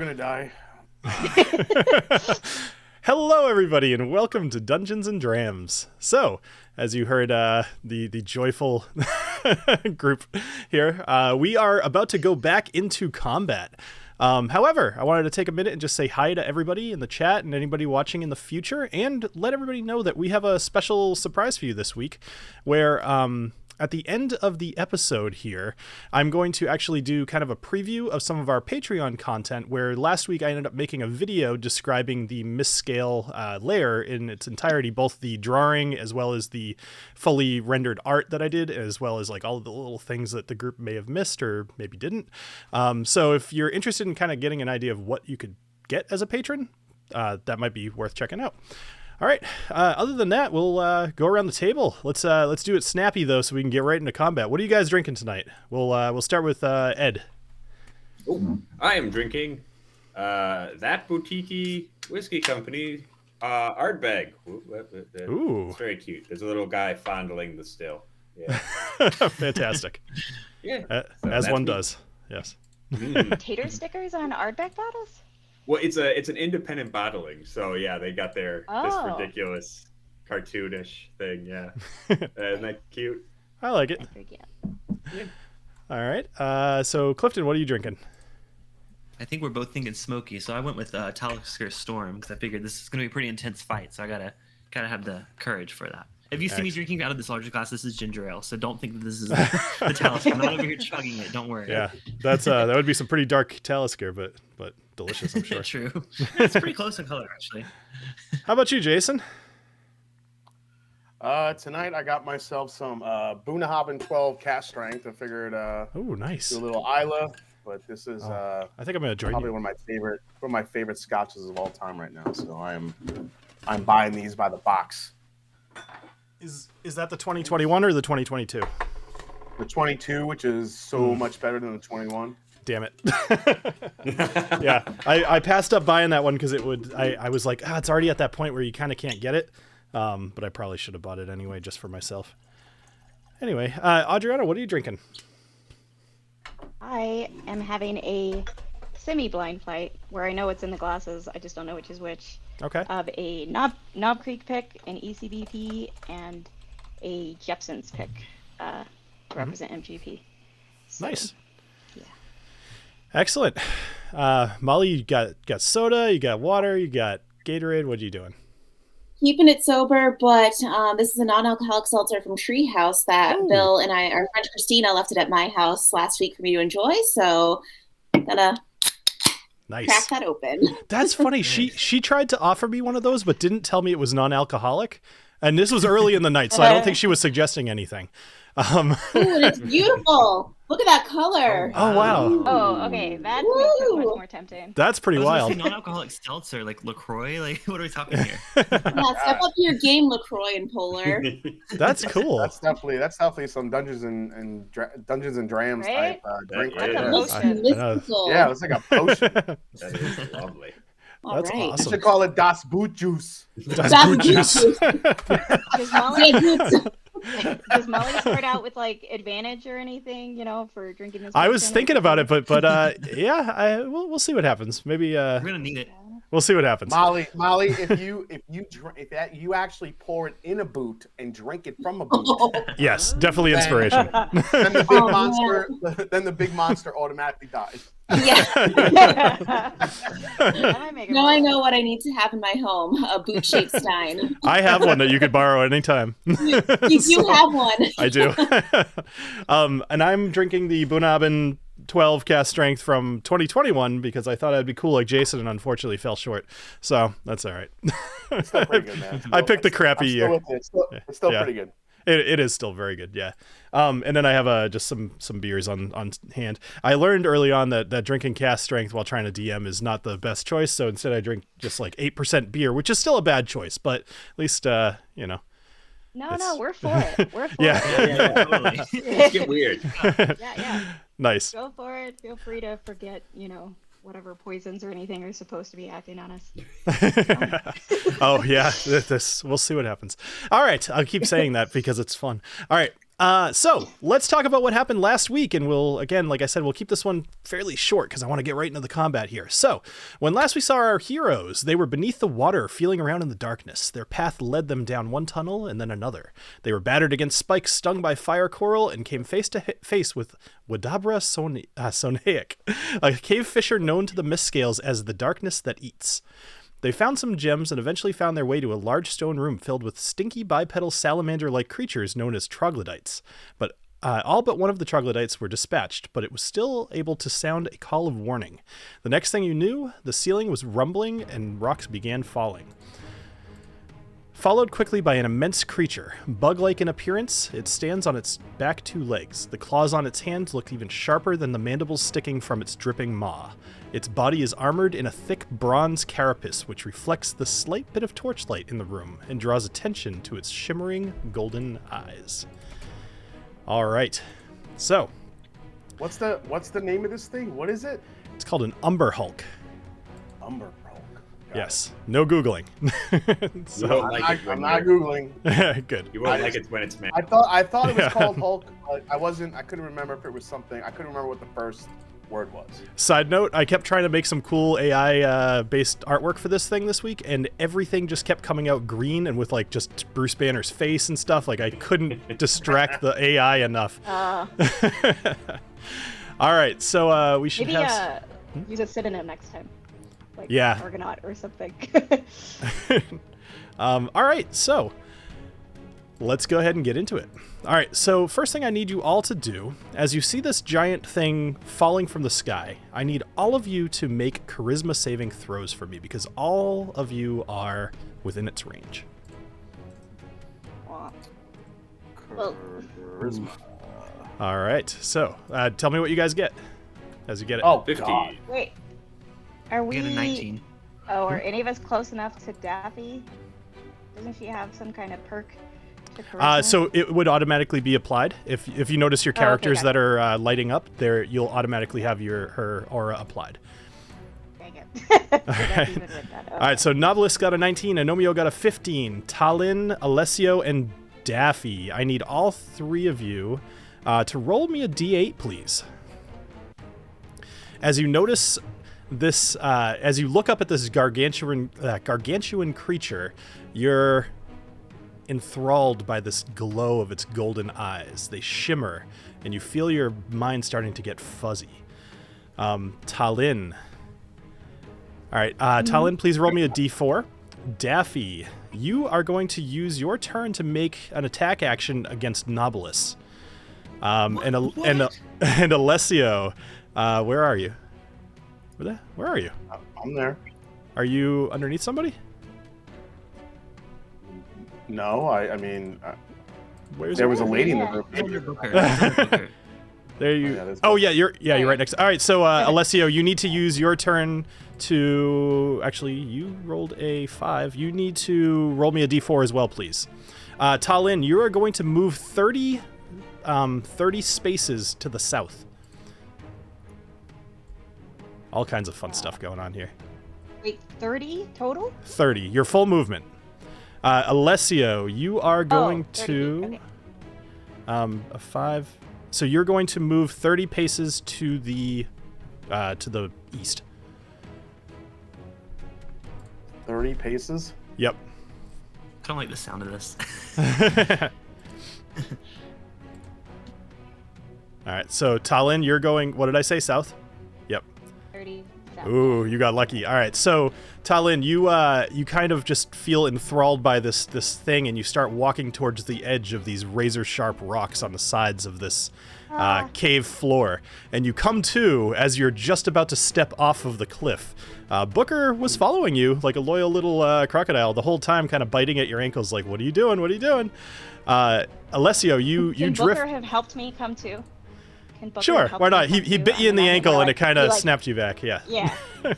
gonna die. Hello, everybody, and welcome to Dungeons and Drams. So, as you heard the joyful group here, we are about to go back into combat. However, I wanted to take a minute and just say hi to everybody in the chat and anybody watching in the future, and let everybody know that we have a special surprise for you this week, where at the end of the episode here, I'm going to actually do kind of a preview of some of our Patreon content, where last week I ended up making a video describing the Misscale layer in its entirety, both the drawing as well as the fully rendered art that I did, as well as like all of the little things that the group may have missed or maybe didn't. So if you're interested in kind of getting an idea of what you could get as a patron, that might be worth checking out. All right. Other than that, we'll go around the table. Let's do it snappy though, so we can get right into combat. What are you guys drinking tonight? We'll start with Ed. Oh, I am drinking that boutique whiskey company art bag. Ooh, it's very cute. There's a little guy fondling the still. Yeah, fantastic. Yeah, as one does. Yes. Tater stickers on Ardbeg bottles? Well, it's an independent bottling, so yeah, they got this ridiculous cartoonish thing. Yeah, isn't that cute? I like it. Yeah. All right. So Clifton, what are you drinking? I think we're both thinking smoky, so I went with Talisker Storm because I figured this is going to be a pretty intense fight, so I gotta have the courage for that. If you see me drinking out of this larger glass, this is ginger ale, so don't think that this is the Talisker. I'm not over here chugging it. Don't worry. Yeah, that's that would be some pretty dark Talisker, but delicious, I'm sure. True. It's pretty close in color, actually. How about you, Jason? Tonight I got myself some Bunnahabhain 12 cast strength. I figured Oh, nice. do a little Isla, but this is I think I'm gonna join probably you. one of my favorite scotches of all time right now. So I'm buying these by the box. Is that the 2021 or the 2022? The 22, which is so much better than the 21. Damn it. Yeah, I passed up buying that one because I was like, it's already at that point where you kind of can't get it. But I probably should have bought it anyway, just for myself. Anyway, Adriana, what are you drinking? I am having a semi-blind fight where I know what's in the glasses. I just don't know which is which. Okay. Of a Knob Creek pick, an ECBP, and a Jepson's pick to represent MGP. So, Nice. Yeah. Excellent. Molly, you got soda, you got water, you got Gatorade. What are you doing? Keeping it sober, but this is a non-alcoholic seltzer from Treehouse that Bill and our friend Christina left it at my house last week for me to enjoy. So, gonna crack that open. That's funny. She tried to offer me one of those, but didn't tell me it was non-alcoholic. And this was early in the night, so I don't think she was suggesting anything. Ooh, and it's beautiful. Look at that color. Oh, wow. Oh, okay. That makes it much more tempting. That's pretty wild. Non-alcoholic seltzer, like LaCroix? Like, what are we talking here? Yeah, step up your game, LaCroix and Polar. That's cool. That's definitely some Dungeons and Drams Right? type drink. Like Right a there. potion. Yeah, it's like a potion. That is lovely. All That's right. You awesome. should call it Das Boot Juice. Das Boot Juice. Does Molly start out with like advantage or anything, for drinking this? I was potion? thinking about it, but yeah, we'll see what happens. Maybe We're gonna need it. we'll see what happens. Molly, if you actually pour it in a boot and drink it from a boot, Yes, definitely inspiration. then the big monster automatically dies. Yeah. That might make it Now work. I know what I need to have in my home, a boot-shaped stein. I have one that you could borrow anytime. You do have one. I do. And I'm drinking the Bunnahabhain 12 cast strength from 2021 because I thought I'd be cool like Jason and unfortunately fell short. So that's all right. It's still pretty good, man. I picked the crappy year. It's still pretty good. It is still very good, yeah. And then I have just some beers on hand. I learned early on that drinking cast strength while trying to DM is not the best choice, so instead I drink just like 8% beer, which is still a bad choice, but at least, No, we're for it. We're for Yeah. it. Yeah, totally. Let's get weird. Yeah. Nice. Go for it. Feel free to forget, whatever poisons or anything are supposed to be acting on us. Oh, yeah. We'll see what happens. All right. I'll keep saying that because it's fun. All right. So let's talk about what happened last week, and we'll, again, like I said, we'll keep this one fairly short because I want to get right into the combat here. So when last we saw our heroes, they were beneath the water, feeling around in the darkness. Their path led them down one tunnel and then another. They were battered against spikes, stung by fire coral, and came face to face with Wadabra Sonaic, a cave fisher known to the mist scales as the darkness that eats. They found some gems and eventually found their way to a large stone room filled with stinky bipedal salamander-like creatures known as troglodytes. But all but one of the troglodytes were dispatched, but it was still able to sound a call of warning. The next thing you knew, the ceiling was rumbling and rocks began falling. Followed quickly by an immense creature. Bug-like in appearance, it stands on its back 2 legs. The claws on its hands look even sharper than the mandibles sticking from its dripping maw. Its body is armored in a thick bronze carapace, which reflects the slight bit of torchlight in the room and draws attention to its shimmering golden eyes. All right, so What's the name of this thing? What is it? it's called an Umber Hulk. Umber Hulk. Got Yes, no Googling. You So won't like it when I'm not you're- googling. good. You won't like it when it's mad. I thought it was Yeah. called Hulk, but I couldn't remember if it was something. I couldn't remember what the first word was. Side note, I kept trying to make some cool AI based artwork for this thing this week, and everything just kept coming out green and with like just Bruce Banner's face and stuff. Like I couldn't distract the AI enough. All right, so we should Maybe have. use a synonym next time. Like Yeah. Argonaut or something. All right, so let's go ahead and get into it. All right, so first thing I need you all to do, as you see this giant thing falling from the sky, I need all of you to make charisma saving throws for me because all of you are within its range. Aw. Well- Charisma. All right, so tell me what you guys get as you get it. Oh, 50. God. Wait. Are We we? got a 19. Oh, are any of us close enough to Daffy? Doesn't she have some kind of perk to charisma? So it would automatically be applied if you notice your characters okay. that are lighting up there. You'll automatically have her aura applied. Dang it. So that's right. even with that. All right, so Knobolas got a 19, Agnomeio got a 15, TaLin, Alessio, and Daffy. I need all 3 of you to roll me a d8, please. As you notice this, as you look up at this gargantuan creature, you're enthralled by this glow of its golden eyes. They shimmer, and you feel your mind starting to get fuzzy. TaLin. All right, TaLin, please roll me a d4. Daffy, you are going to use your turn to make an attack action against Knobolas. And Alessio, where are you? Where are you? I'm there. Are you underneath somebody? No, I mean, Where's there it? was a lady in the room. Under Booker. Under Booker. There you. Oh, yeah, that's Oh good. yeah, you're right next. All right, so Alessio, you need to use your turn to. Actually, you rolled a 5. You need to roll me a d4 as well, please. TaLin, you are going to move 30 spaces to the south. All kinds of fun stuff going on here. Wait, 30 total? 30, your full movement. Alessio, you are going 30 to okay. a 5. So you're going to move 30 paces to the east. 30 paces. Yep. I don't like the sound of this. All right. So TaLin, you're going. What did I say? South. Yep. 30. Ooh, you got lucky. All right. So TaLin, you kind of just feel enthralled by this thing, and you start walking towards the edge of these razor sharp rocks on the sides of this cave floor, and you come to as you're just about to step off of the cliff. Booker was following you like a loyal little crocodile the whole time, kind of biting at your ankles, like, "What are you doing? What are you doing?" Alessio, you Can drift. Booker have helped me come to? Can Booker Sure, help why me not? come He to? bit you in the then I ankle can, and it like, kind be of like- snapped you back. Yeah. Yeah.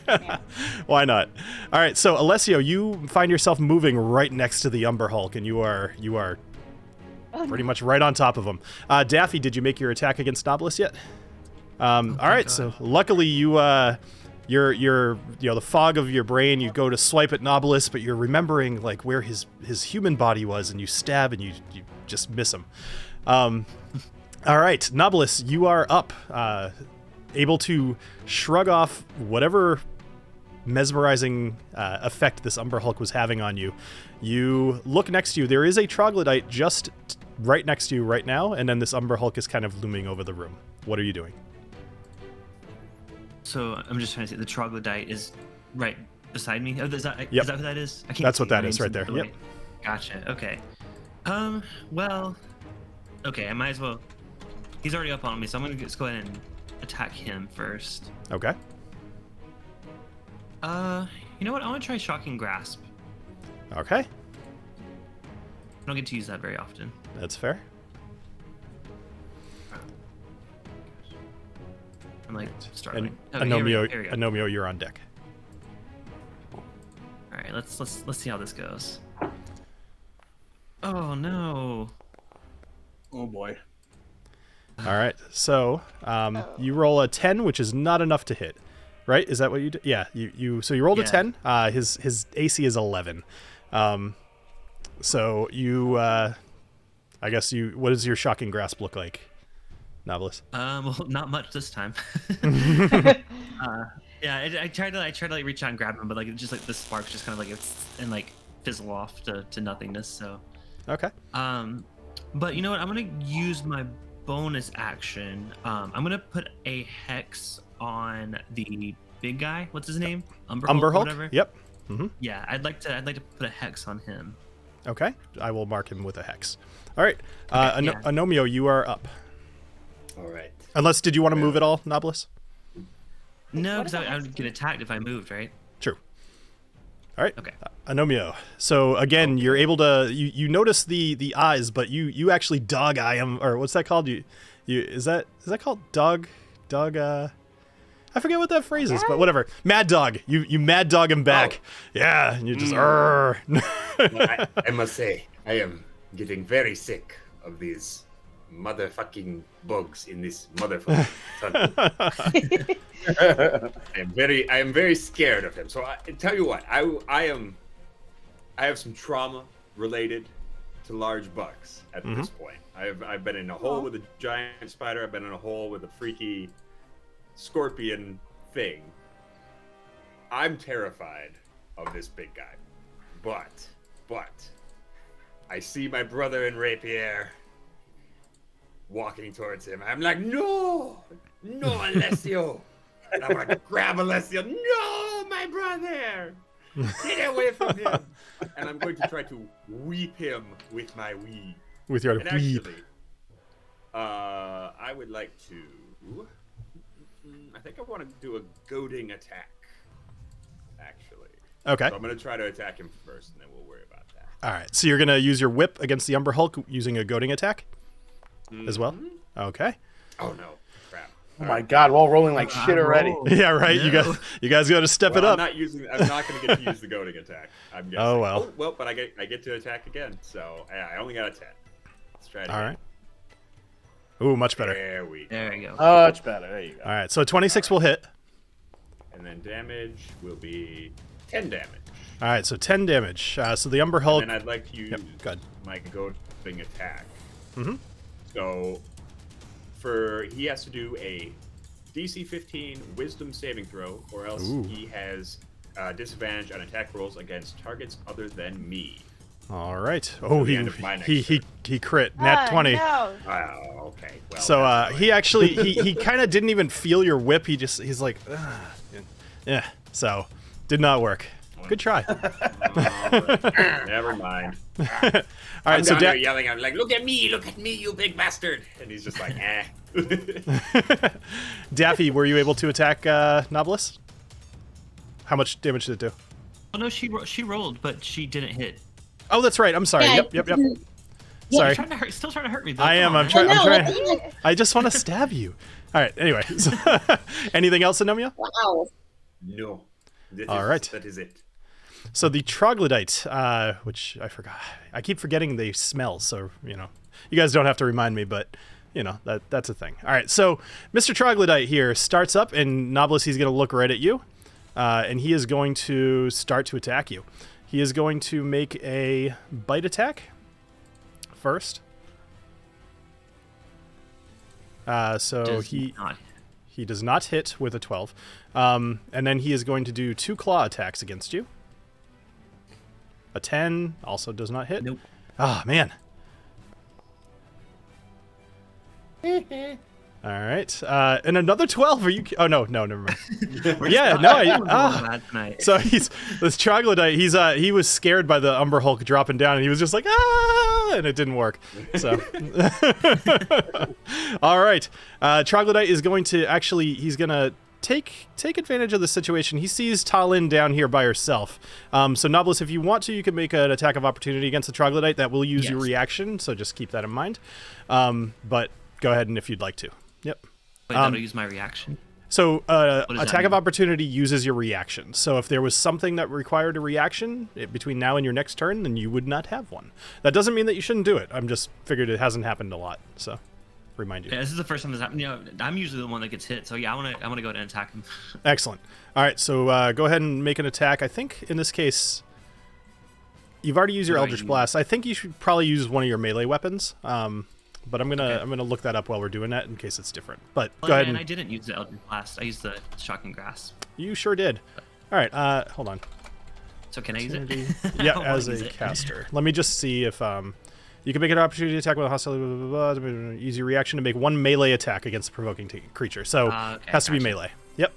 Yeah. Why not? All right, so Alessio, you find yourself moving right next to the Umber Hulk, and you are Oh, pretty much right on top of him. Daffy, did you make your attack against Knobolas yet? All right, so luckily you're the fog of your brain. You go to swipe at Knobolas, but you're remembering like where his human body was, and you stab and you just miss him. All right, Knobolas, you are up, able to shrug off whatever mesmerizing effect this Umber Hulk was having on you. You look next to you. There is a troglodyte just right next to you right now, and then this Umber Hulk is kind of looming over the room. What are you doing? So I'm just trying to say the troglodyte is right beside me. Oh, is that who that is? I can't That's see what that your is names right there. in the Yep. way. Gotcha. Okay. Well. Okay, I might as well. He's already up on me, so I'm gonna just go ahead and attack him first. Okay. You know what? I want to try Shocking Grasp. Okay. I don't get to use that very often. That's fair. I'm like And struggling. Okay, here we go. Agnomeio, you're on deck. All right, let's see how this goes. Oh no. Oh boy. All right. So you roll a 10, which is not enough to hit, right? Is that what you did? Yeah. So you rolled a 10. His AC is 11. So you, I guess you. What does your Shocking Grasp look like, Knobolas? Well, not much this time. Yeah, I tried to like reach out and grab him, but like it just like the sparks just kind of like and like fizzle off to nothingness. So. Okay. But you know what? I'm gonna use my bonus action. I'm gonna put a hex on the big guy. What's his name? Umber Hulk. Hulk. Whatever. Yep. Mm-hmm. Yeah, I'd like to put a hex on him. Okay. I will mark him with a hex. All right. Okay, yeah. Agnomeio, you are up. All right. Unless, did you want to move at all, Knobolas? No, What because about I would get attacked if I moved, right? True. All right. Okay. Agnomeio. So again, you're able to you notice the eyes, but you actually dog eye him, or what's that called? You is that called dog? I forget what that phrase is, but whatever. Mad dog. You mad dog him back. Yeah, and you just Well, I must say, I am getting very sick of these motherfucking bugs in this motherfucking tunnel. I am very scared of him. So I tell you what, I have some trauma related to large bugs at this point. I've been in a hole with a giant spider. I've been in a hole with a freaky scorpion thing. I'm terrified of this big guy, but I see my brother in rapier walking towards him. I'm like, no, Alessio. And I'm gonna grab Alessio. No, my brother, get away from him. And I'm going to try to weep him with my weed. with your And weep. actually, I would like to. I think I want to do a goading attack. Actually. Okay. So I'm going to try to attack him first, and then we'll worry about that. All right. So you're gonna use your whip against the Umber Hulk using a goading attack as well. Okay. Oh no! Crap! Oh my god, we're all rolling like shit already. Yeah. Right. No. You guys got to step it Well, up. I'm not going to get to use the goading attack. I'm guessing. Oh, well. Well, but I get to attack again. So yeah, I only got a 10. Let's try it All again. right. Ooh, much better. There we go. There you go. Much better. There you go. All right. So 26 will hit. And then damage will be 10 damage. All right. So 10 damage. So the Umber Hulk. And then I'd like to use go ahead. my goading attack. Mm-hmm. So he has to do a DC 15 Wisdom saving throw, or else Ooh. he has disadvantage on attack rolls against targets other than me. All right. Oh, the end of my next he crit nat 20. No. Okay. Well. So that's he actually he kind of didn't even feel your whip. He's like, yeah. So did not work. Good try. Never mind. All right. I'm So down there yelling. I'm like, look at me, you big bastard! And he's just like, eh. Daffy, were you able to attack Knobolas? How much damage did it do? Oh no, she rolled, but she didn't hit. Oh, that's right. I'm sorry. Yeah, Yep. Yeah. Sorry. Still trying to hurt me though. I am. Come on, I'm man. trying. I know, I'm what trying. the heck? I just want to stab you. All right. Anyway, so, anything else, Agnomeio? Wow. No. All right. That is it. So the troglodyte, which I forgot. I keep forgetting they smell. So you guys don't have to remind me, but that's a thing. All right. So Mr. Troglodyte here starts up, and Knobolas, he's going to look right at you, and he is going to start to attack you. He is going to make a bite attack first. So Does he not. he does not hit with a 12. And then he is going to do 2 claw attacks against you. A 10 also does not hit. Nope. Ah, man. All right. And another 12. Are you? Oh no, never mind. Yeah, no. So this troglodyte. He was scared by the Umber Hulk dropping down, and he was just like and it didn't work. So, all right. Troglodyte is going to he's gonna take advantage of the situation. He sees TaLin down here by herself. So Knobolas, if you want to, you can make an attack of opportunity against the troglodyte. That will use your reaction. So just keep that in mind. But go ahead and if you'd like to. Yep. Wait, that'll use my reaction. So does that attack of mean? opportunity uses your reaction. So if there was something that required a reaction between now and your next turn, then you would not have one. That doesn't mean that you shouldn't do it. I'm just figured it hasn't happened a lot. So remind you. Yeah, this is the first time this happened. I'm usually the one that gets hit. So yeah, I want to go ahead and attack him. Excellent. All right. So go ahead and make an attack. I think in this case, you've already used your Eldritch Blast. I think you should probably use one of your melee weapons. But I'm gonna look that up while we're doing that in case it's different. But go ahead. And I didn't use the Eldritch Blast. I used the Shocking Grasp. You sure did. All right. Hold on. So can I use it? Yeah, I wanna as use a it. caster. Let me just see if you can make an opportunity attack with a hostile. Blah, blah, blah, use your reaction to make 1 melee attack against a provoking creature. So Okay, has to be gotcha. melee. Yep.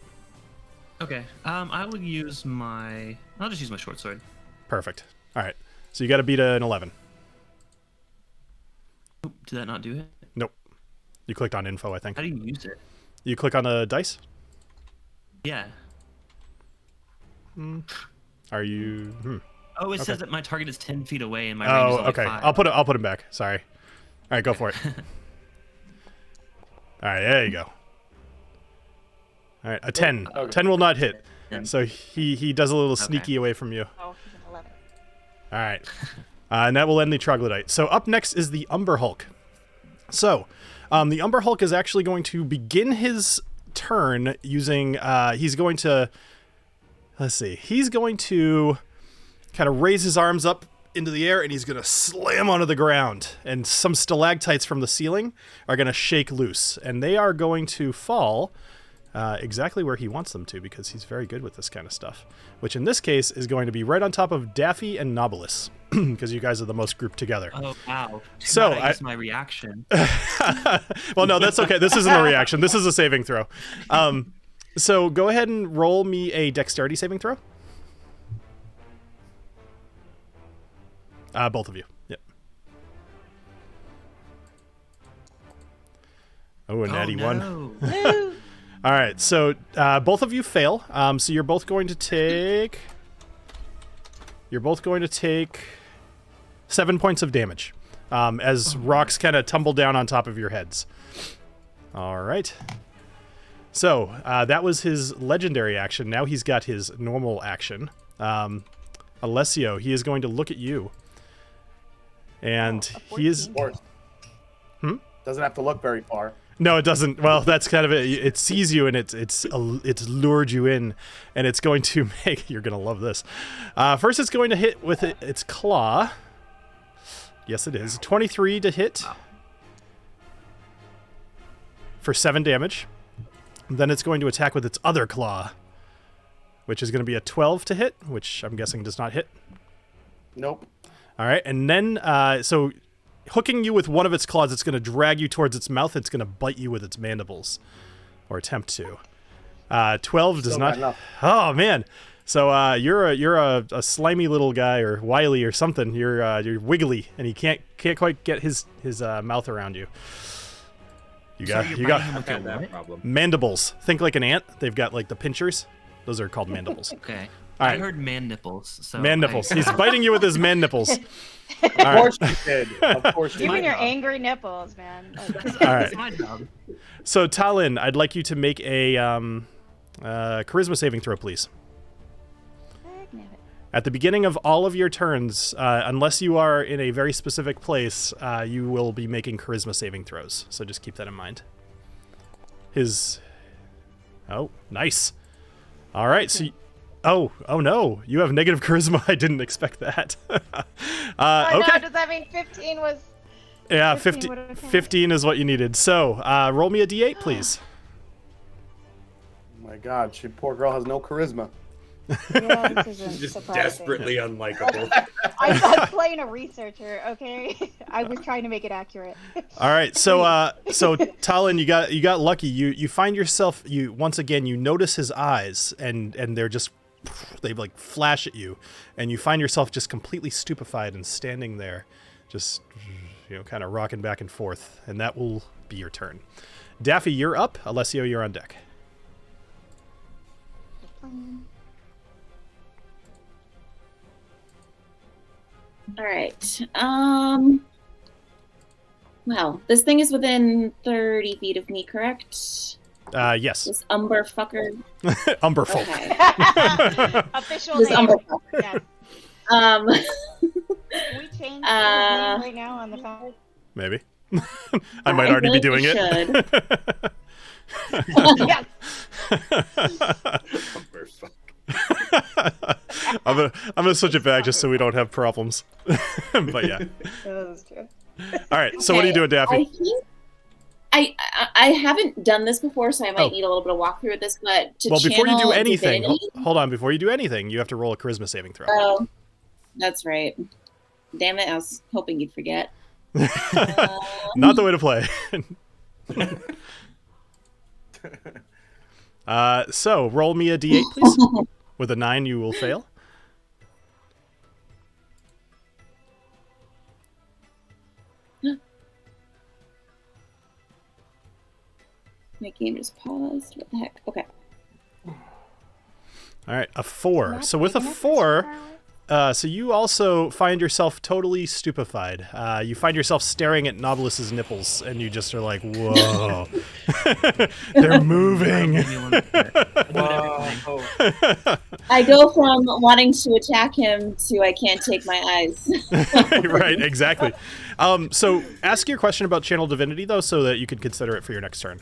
Okay. I will use my. I'll just use my short sword. Perfect. All right. So you got to beat an 11. Oop, did that not do it? Nope. You clicked on info, I think. How do you use it? You click on the dice. Yeah. Are you? Oh, it says that my target is 10 feet away and my range is Oh, only okay. 5. I'll put him back. Sorry. All right, go for it. All right, there you go. All right, a 10. Okay. 10 will not hit. Yeah. So he does a little sneaky away from you. Oh, he's an 11. All right. And that will end the troglodyte. So up next is the Umber Hulk. So the Umber Hulk is actually going to begin his turn using, he's going to kind of raise his arms up into the air and he's going to slam onto the ground. And some stalactites from the ceiling are going to shake loose. And they are going to fall exactly where he wants them to because he's very good with this kind of stuff. Which in this case is going to be right on top of Daffy and Knobolas. Because you guys are the most grouped together. Oh, wow. So I used my reaction. well, no, that's okay. This isn't a reaction. This is a saving throw. So go ahead and roll me a dexterity saving throw. Both of you. Yep. Oh, a natty one. No. All right. So both of you fail. So you're both going to take 7 points of damage as rocks kind of tumble down on top of your heads. All right. So that was his legendary action. Now he's got his normal action. Alessio, he is going to look at you. And he is... Of course. Doesn't have to look very far. No, it doesn't. Well, that's kind of it. It sees you and it's lured you in, and it's going to make... You're going to love this. First, it's going to hit with its claw. Yes, it is. 23 to hit for 7 damage. Then it's going to attack with its other claw, which is going to be a 12 to hit, which I'm guessing does not hit. Nope. All right, and then so hooking you with one of its claws, it's going to drag you towards its mouth. It's going to bite you with its mandibles, or attempt to. 12 does Still not. not enough. Oh man! So you're a slimy little guy, or wily, or something. You're wiggly, and he can't quite get his mouth around you. You got I've had that problem. mandibles. Think like an ant. They've got like the pinchers. Those are called mandibles. Okay. All I right. heard man nipples. So Man nipples. He's biting you with his man nipples. Of course you did. Of course you Even did. your angry nipples, man. All right. It's my job. So TaLin, I'd like you to make a charisma saving throw, please. At the beginning of all of your turns, unless you are in a very specific place, you will be making charisma saving throws. So just keep that in mind. Oh, nice. All right. So, oh no, you have negative charisma. I didn't expect that. Oh, Okay. no, does that mean 15 was... Yeah, 15 50, would've been 15 is what you needed. So, roll me a d8, please. Oh my God, she poor girl has no charisma. Yeah, this isn't Just surprising. desperately unlikable. I'm playing a researcher, okay? I was trying to make it accurate. All right, so TaLin, you got lucky. You find yourself, once again you notice his eyes, and they're just, they like flash at you, and you find yourself just completely stupefied and standing there, just kind of rocking back and forth, and that will be your turn. Daffy, you're up. Alessio, you're on deck. All right. Well, this thing is within 30 feet of me, correct? Yes. This Umber fucker. Umber Hulk. Okay. Official This name. Umber fucker. Yes. Um, Can we change his name right now on the phone? Maybe. I might already be doing it. Yes. Umber fuck. I'm gonna switch it back just so we don't have problems. But yeah. That is true. All right. So what are you doing, Daffy? I think I haven't done this before, so I might need a little bit of walkthrough with this. But to Well, before you do channel anything, divinity- hold on. Before you do anything, you have to roll a charisma saving throw. Oh, that's right. Damn it! I was hoping you'd forget. Not the way to play. So roll me a d8, please. With a 9, you will fail. My game just paused. What the heck? Okay. All right, a 4. So with a 4, so you also find yourself totally stupefied. You find yourself staring at Knobolas's nipples, and you just are like, "Whoa, they're moving." I go from wanting to attack him to I can't take my eyes. Right, exactly. So ask your question about channel divinity though, so that you can consider it for your next turn.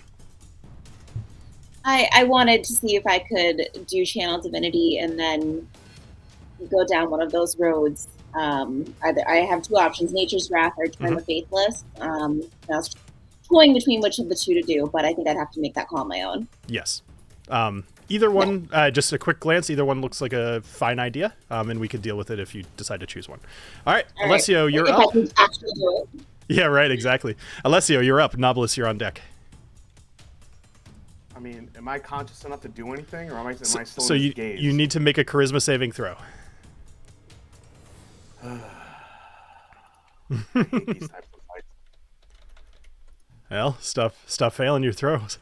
I wanted to see if I could do channel divinity and then go down one of those roads. Either I have two options: Nature's Wrath or Turn the Faithless. I was toying between which of the two to do, but I think I'd have to make that call on my own. Yes. Either one, just a quick glance, either one looks like a fine idea, and we could deal with it if you decide to choose one. All right, Alessio, you're if up. I can actually do it. Yeah, right, exactly. Alessio, you're up. Knobolas, you're on deck. I mean, am I conscious enough to do anything, or am I still So in his you gaze? you need to make a charisma saving throw. I hate these types of fights. Well, stop failing your throws.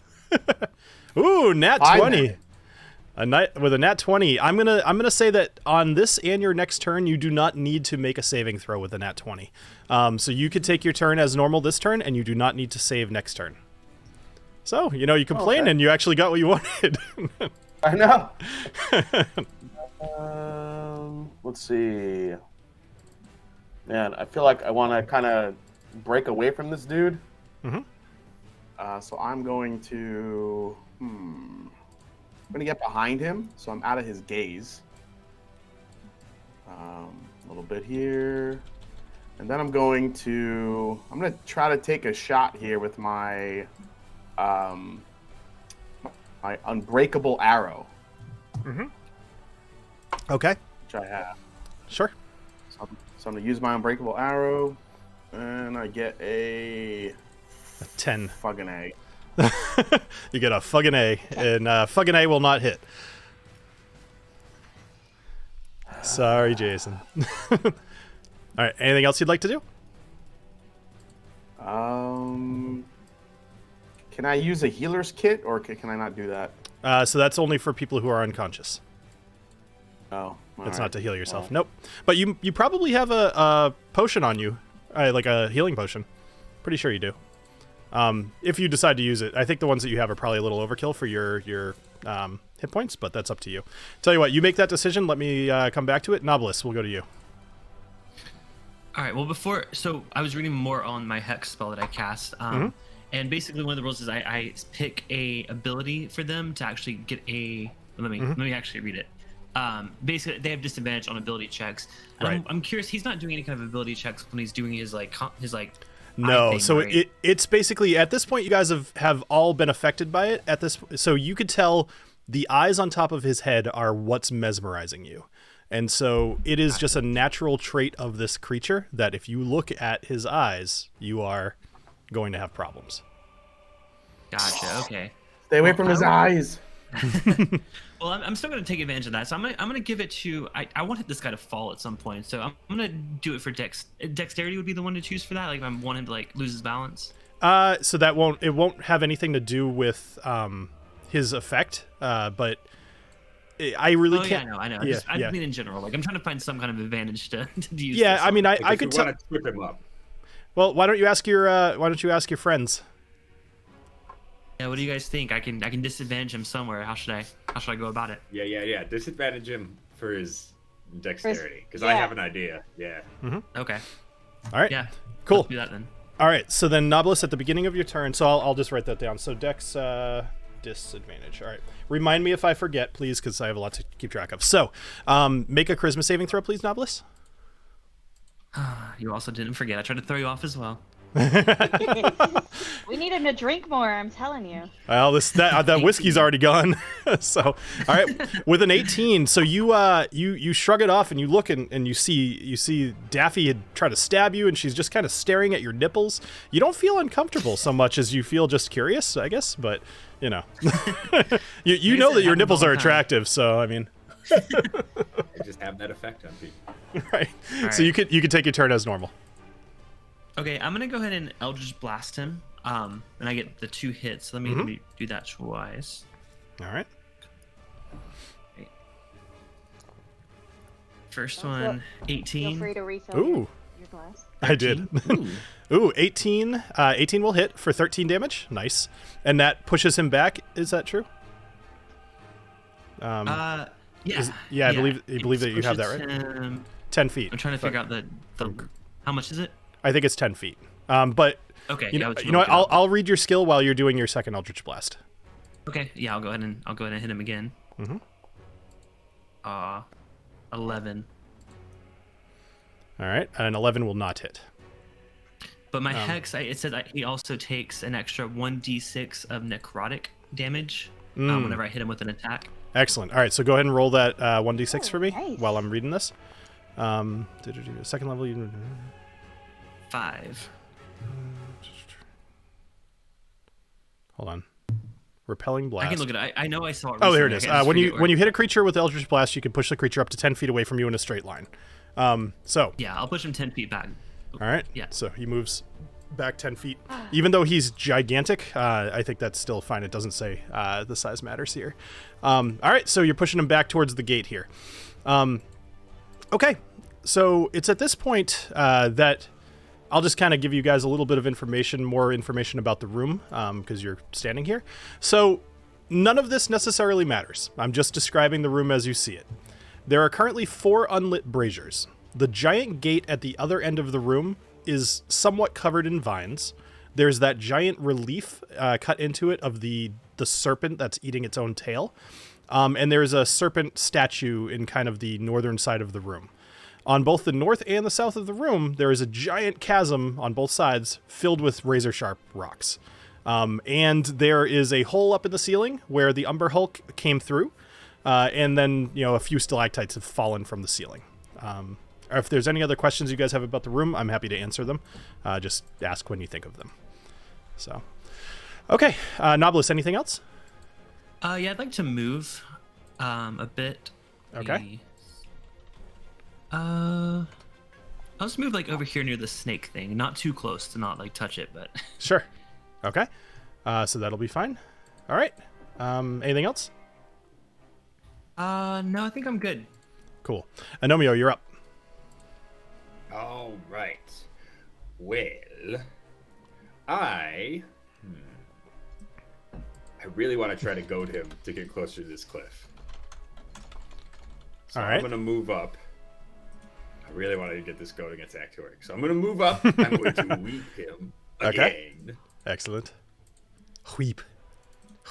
Ooh, nat Fine, 20. then. With a nat 20, I'm gonna say that on this and your next turn, you do not need to make a saving throw with a nat 20. So you could take your turn as normal this turn, and you do not need to save next turn. So you complained and you actually got what you wanted. I know. Let's see. Man, I feel like I want to kind of break away from this dude. So I'm going to. I'm going to get behind him, so I'm out of his gaze. A little bit here, and then I'm going to try to take a shot here with my my unbreakable arrow. Okay. Which I have. Sure. So I'm going to use my unbreakable arrow, and I get a 10. fucking A. You get a fucking A, and fucking A will not hit. Sorry, Jason. All right. Anything else you'd like to do? Can I use a healer's kit, or can I not do that? So that's only for people who are unconscious. Oh, It's not to heal yourself. Nope. But you probably have a potion on you, like a healing potion. Pretty sure you do. If you decide to use it. I think the ones that you have are probably a little overkill for your hit points, but that's up to you. Tell you what, you make that decision. Let me come back to it. Knobolas, we'll go to you. All right. Well, so I was reading more on my hex spell that I cast, and basically one of the rules is I pick a ability for them to actually get a. Let me actually read it. Basically, they have disadvantage on ability checks. And Right. I'm curious. He's not doing any kind of ability checks when he's doing his No, so it's basically at this point you guys have all been affected by it at this. So you could tell the eyes on top of his head are what's mesmerizing you, and so it is just a natural trait of this creature that if you look at his eyes, you are going to have problems. Gotcha. Okay. Stay away from his eyes. Well, I'm still going to take advantage of that. So I'm gonna give it to. I want this guy to fall at some point. So I'm gonna do it for dexterity would be the one to choose for that. Like if I want him to like lose his balance. So that won't have anything to do with his effect. But I really can't. Yeah, I know. Yeah, I mean in general. Like I'm trying to find some kind of advantage to use. Yeah, this I mean like I could tell. Want to trip him up. Well, why don't you ask your friends? Yeah, what do you guys think? I can disadvantage him somewhere. How should I go about it? Yeah. Disadvantage him for his dexterity, because I yeah. have an idea. Yeah. Okay. All right. Yeah. Cool. Let's do that then. All right. So then, Knobolas, at the beginning of your turn. So I'll just write that down. So Dex disadvantage. All right. Remind me if I forget, please, because I have a lot to keep track of. So, make a charisma saving throw, please, Knobolas. You also didn't forget. I tried to throw you off as well. We need him to drink more, I'm telling you. Well, that whiskey's already gone. So, all right, with an 18, so you shrug it off and you look and you see Daffy had tried to stab you and she's just kind of staring at your nipples. You don't feel uncomfortable so much as you feel just curious, I guess, but you know, you know that your nipples are attractive. So I mean, I just have that effect on people. Right. All right. So you could take your turn as normal. Okay, I'm gonna go ahead and Eldritch Blast him. And I get the 2 hits. Let me do that twice. All right. First one, 18. Feel free to refill Ooh. your glass. I did. Ooh, 18. 18 will hit for 13 damage. Nice. And that pushes him back. Is that true? Yeah. I believe that you have that right. 10 feet. I'm trying to figure out the how much is it? I think it's 10 feet. But Okay. you know what? I'll read your skill while you're doing your second Eldritch Blast. Okay. Yeah, I'll go ahead and hit him again. 11. All right, and 11 will not hit. But my hex, it says he also takes an extra 1d6 of necrotic damage whenever I hit him with an attack. Excellent. All right, so go ahead and roll that 1d6 for me nice. while I'm reading this. Second level. 5. Hold on. Repelling blast. I can look at it. I know I saw it. Oh, there it recently. is. When you hit a creature with Eldritch Blast, you can push the creature up to 10 feet away from you in a straight line. So. Yeah, I'll push him 10 feet back. All right. Yeah. So he moves back 10 feet. Even though he's gigantic, I think that's still fine. It doesn't say the size matters here. All right. So you're pushing him back towards the gate here. Okay. So it's at this point that I'll just kind of give you guys a little bit of more information about the room, because you're standing here. So none of this necessarily matters. I'm just describing the room as you see it. There are currently 4 unlit braziers. The giant gate at the other end of the room is somewhat covered in vines. There's that giant relief cut into it of the serpent that's eating its own tail. And there's a serpent statue in kind of the northern side of the room. On both the north and the south of the room, there is a giant chasm on both sides filled with razor-sharp rocks. And there is a hole up in the ceiling where the Umber Hulk came through. And then, a few stalactites have fallen from the ceiling. If there's any other questions you guys have about the room, I'm happy to answer them. Just ask when you think of them. So, okay. Knobolas, anything else? Yeah, I'd like to move a bit. Okay. I'll just move like over here near the snake thing, not too close to not like touch it, but Sure. Okay. So that'll be fine. All right. Anything else? no, I think I'm good. Cool. Agnomeio, you're up. All right. Well, I really want to try to goad him to get closer to this cliff. So All right. I'm going to move up. I really wanted to get this goading attack to work. So I'm going to move up. I'm going to weep him again. Okay. Excellent. Weep.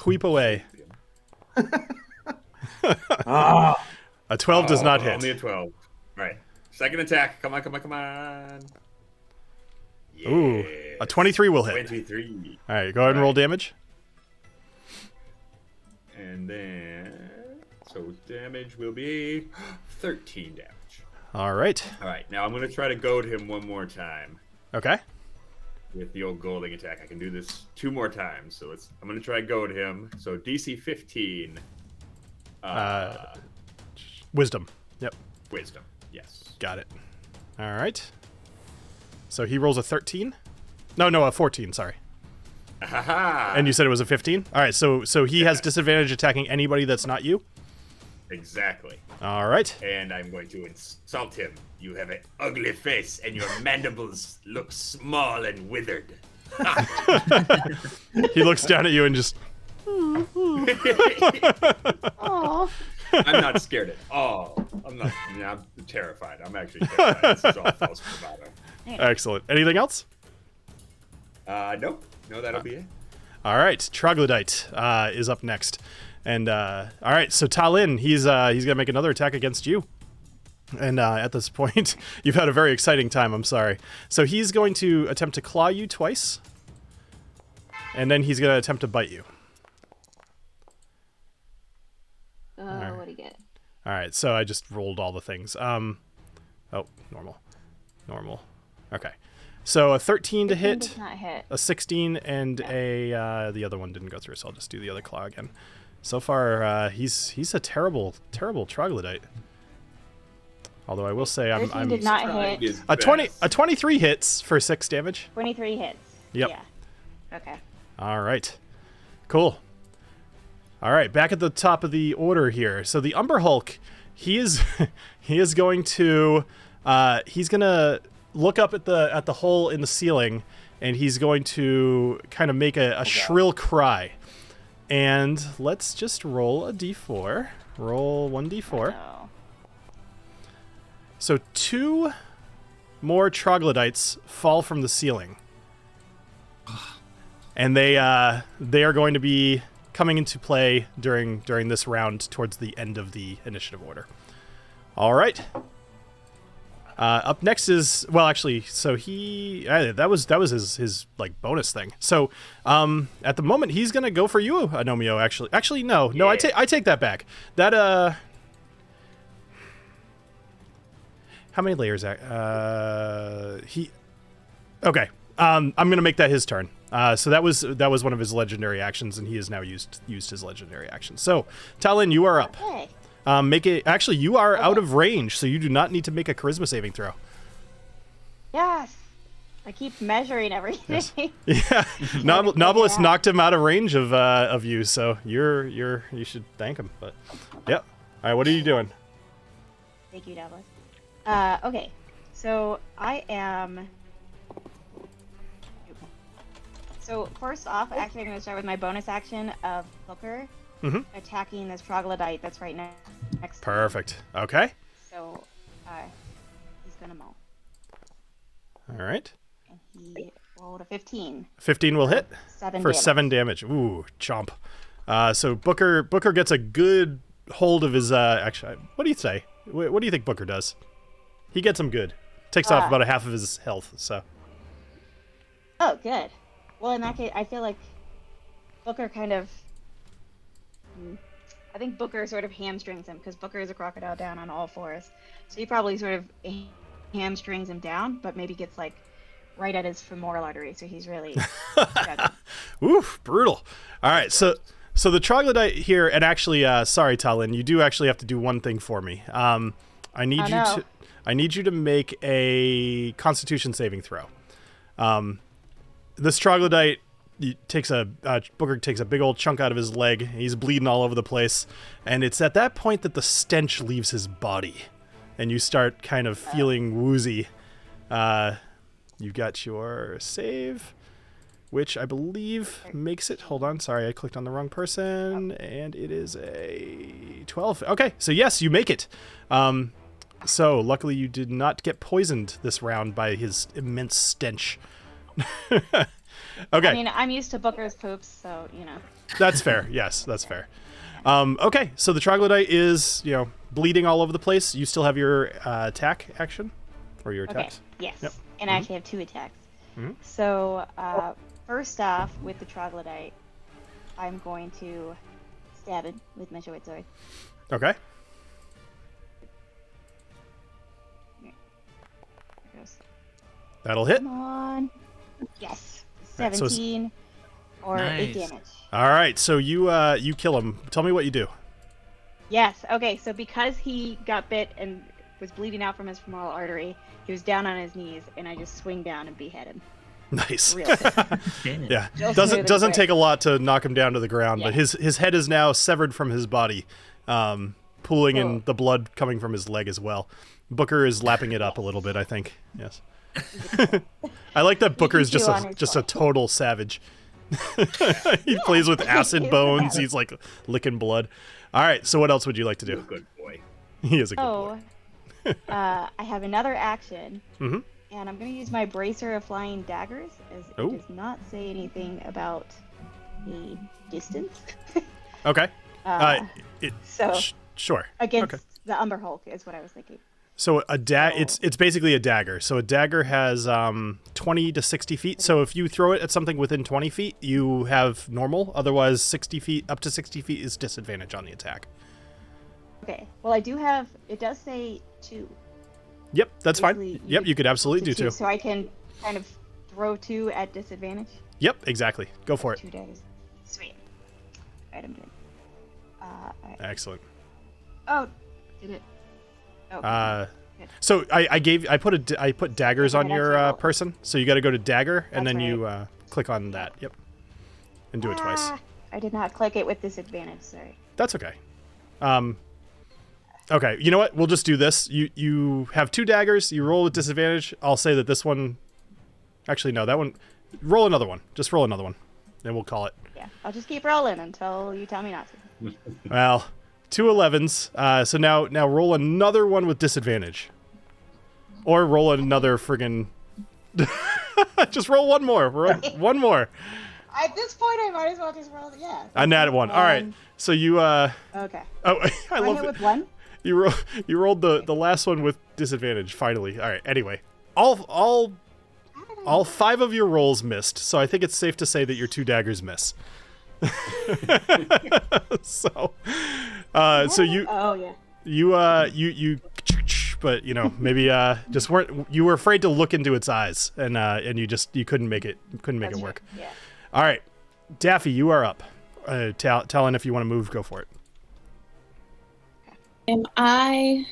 Weep away. A 12 does not hit. Only a 12. All right. Second attack. Come on. Yeah. Ooh. A 23 will hit. 23. All right, go ahead and roll damage. And then, so damage will be 13 damage. All right. All right, now I'm going to try to goad him one more time Okay. with the old goading attack. I can do this 2 more times, so I'm going to try to goad him. So DC 15. Wisdom. Yep. Wisdom, yes. Got it. All right. So he rolls a 13. No, a 14. Sorry. Ha-ha! And you said it was a 15. All right. So he has disadvantage attacking anybody that's not you. Exactly. All right. And I'm going to insult him. You have an ugly face, and your mandibles look small and withered. He looks down at you and just. Aw. I'm not scared at all. I'm terrified. I'm actually terrified. This is all false bravado. Excellent. Anything else? Nope. No, that'll be it. All right. Troglodyte is up next. And all right, so TaLin, he's gonna make another attack against you. And at this point, you've had a very exciting time. I'm sorry. So he's going to attempt to claw you twice, and then he's gonna attempt to bite you. What do you get? All right, so I just rolled all the things. Oh, normal. Okay, so a 13 to hit, Does not hit. a 16, and the other one didn't go through. So I'll just do the other claw again. So far, he's a terrible troglodyte. Although I will say I'm did not hit. a 23 hits for 6 damage. 23 hits. Yep. Yeah. Okay. All right. Cool. All right, back at the top of the order here. So the Umber Hulk, he is going to he's gonna look up at the hole in the ceiling, and he's going to kind of make a shrill cry. And let's just roll a d4. Roll 1d4. Oh. So 2 more troglodytes fall from the ceiling, and they are going to be coming into play during this round towards the end of the initiative order. All right. Up next is so he that was his like bonus thing. So at the moment he's gonna go for you, Agnomeio. Actually no, I take that back. That how many layers? Okay. I'm gonna make that his turn. So that was one of his legendary actions, and he has now used his legendary action. So TaLin, you are up. Okay. Make it. Actually, you are out of range, so you do not need to make a charisma saving throw. Yes. I keep measuring everything. Yeah, Knobolas knocked him out of range of you, so you should thank him. But yep. All right, what are you doing? Thank you, Knobolas. Okay. So I am. So first off, actually, I'm going to start with my bonus action of Booker attacking this troglodyte that's right next to Perfect. Okay. So he's going to maul. All right. And he rolled a 15. 15 will hit 7 for damage. 7 damage. Ooh, chomp. So Booker gets a good hold of his. Actually, what do you say? What do you think Booker does? He gets him good. Takes off about a half of his health. So. Oh, good. Well, in that case, I feel like Booker kind of. I think Booker sort of hamstrings him because Booker is a crocodile down on all fours. So he probably sort of hamstrings him down, but maybe gets like right at his femoral artery. So he's really. Oof, brutal. All right, so the troglodyte here, and actually, sorry, TaLin, you do actually have to do one thing for me. I need you to make a Constitution saving throw. This troglodyte Booker takes a big old chunk out of his leg. He's bleeding all over the place, and it's at that point that the stench leaves his body, and you start kind of feeling woozy. You got your save, which I believe makes it. Hold on, sorry, I clicked on the wrong person, and it is a 12. Okay, so yes, you make it. So luckily you did not get poisoned this round by his immense stench. Okay. I mean, I'm used to Booker's poops, so you know. That's fair. Yes, that's fair. Okay, so the troglodyte is, bleeding all over the place. You still have your attack action, or your attacks. Okay. Yes. Yep. And I actually have 2 attacks. So, first off, with the troglodyte, I'm going to stab it with my short sword. Okay. There it goes. That'll hit. Come on. Yes. Right, so 17 or 8 Nice. damage. All right, so you kill him. Tell me what you do. Yes. Okay. So because he got bit and was bleeding out from his femoral artery, he was down on his knees, and I just swing down and behead him. Nice. Real quick. Damn it. Yeah, Just doesn't moving doesn't quick. take a lot to knock him down to the ground, but Yeah. his head is now severed from his body, pooling in Cool. the blood coming from his leg as well. Booker is lapping it up a little bit, I think. Yes. I like that Booker is can just chew a on his just a ball. total savage. He plays with acid He's a bones. savage. He's like licking blood. All right, so what else would you like to do? Good boy. He is a good boy. Oh, I have another action, Mhm. and I'm going to use my bracer of flying daggers, as Oh. it does not say anything about a distance. Okay. It So sure. against Okay. the Umber Hulk is what I was thinking. So it's basically a dagger. So a dagger has 20 to 60 feet. So if you throw it at something within 20 feet, you have normal. Otherwise, 60 feet up to 60 feet is disadvantage on the attack. Okay. Well, I do have. It does say 2. Yep, that's fine. Basically, Yep, you could absolutely do to 2. So I can kind of throw 2 at disadvantage. Yep, exactly. Go for it. 2 daggers. Sweet. Alright, I'm doing. Alright. Excellent. Oh, did it? Oh. So I put daggers on Okay, your that's it. person. So you got to go to dagger and That's then you click on that. Yep. And do it twice. I did not click it with disadvantage. Sorry. That's okay. Okay, you know what? We'll just do this. You have 2 daggers. You roll with disadvantage. I'll say that this one. Actually, no, that one. Roll another one. Just roll another one. Then we'll call it. Yeah, I'll just keep rolling until you tell me not to. Well, 2 11s. So now roll another one with disadvantage. Or roll another friggin'. Just roll one more. Roll one more. At this point, I might as well just roll. Yeah. A nat 1. All right. So you. Okay. Oh, I I love hit it. with 1. You rolled the last one with disadvantage. Finally. All right. Anyway, all 5 of your rolls missed. So I think it's safe to say that your 2 daggers miss. So you Oh yeah. you but maybe just weren't you were afraid to look into its eyes and you couldn't make it work. Yeah. All right, Daffy, you are up. TaLin, if you want to move, go for it. Am I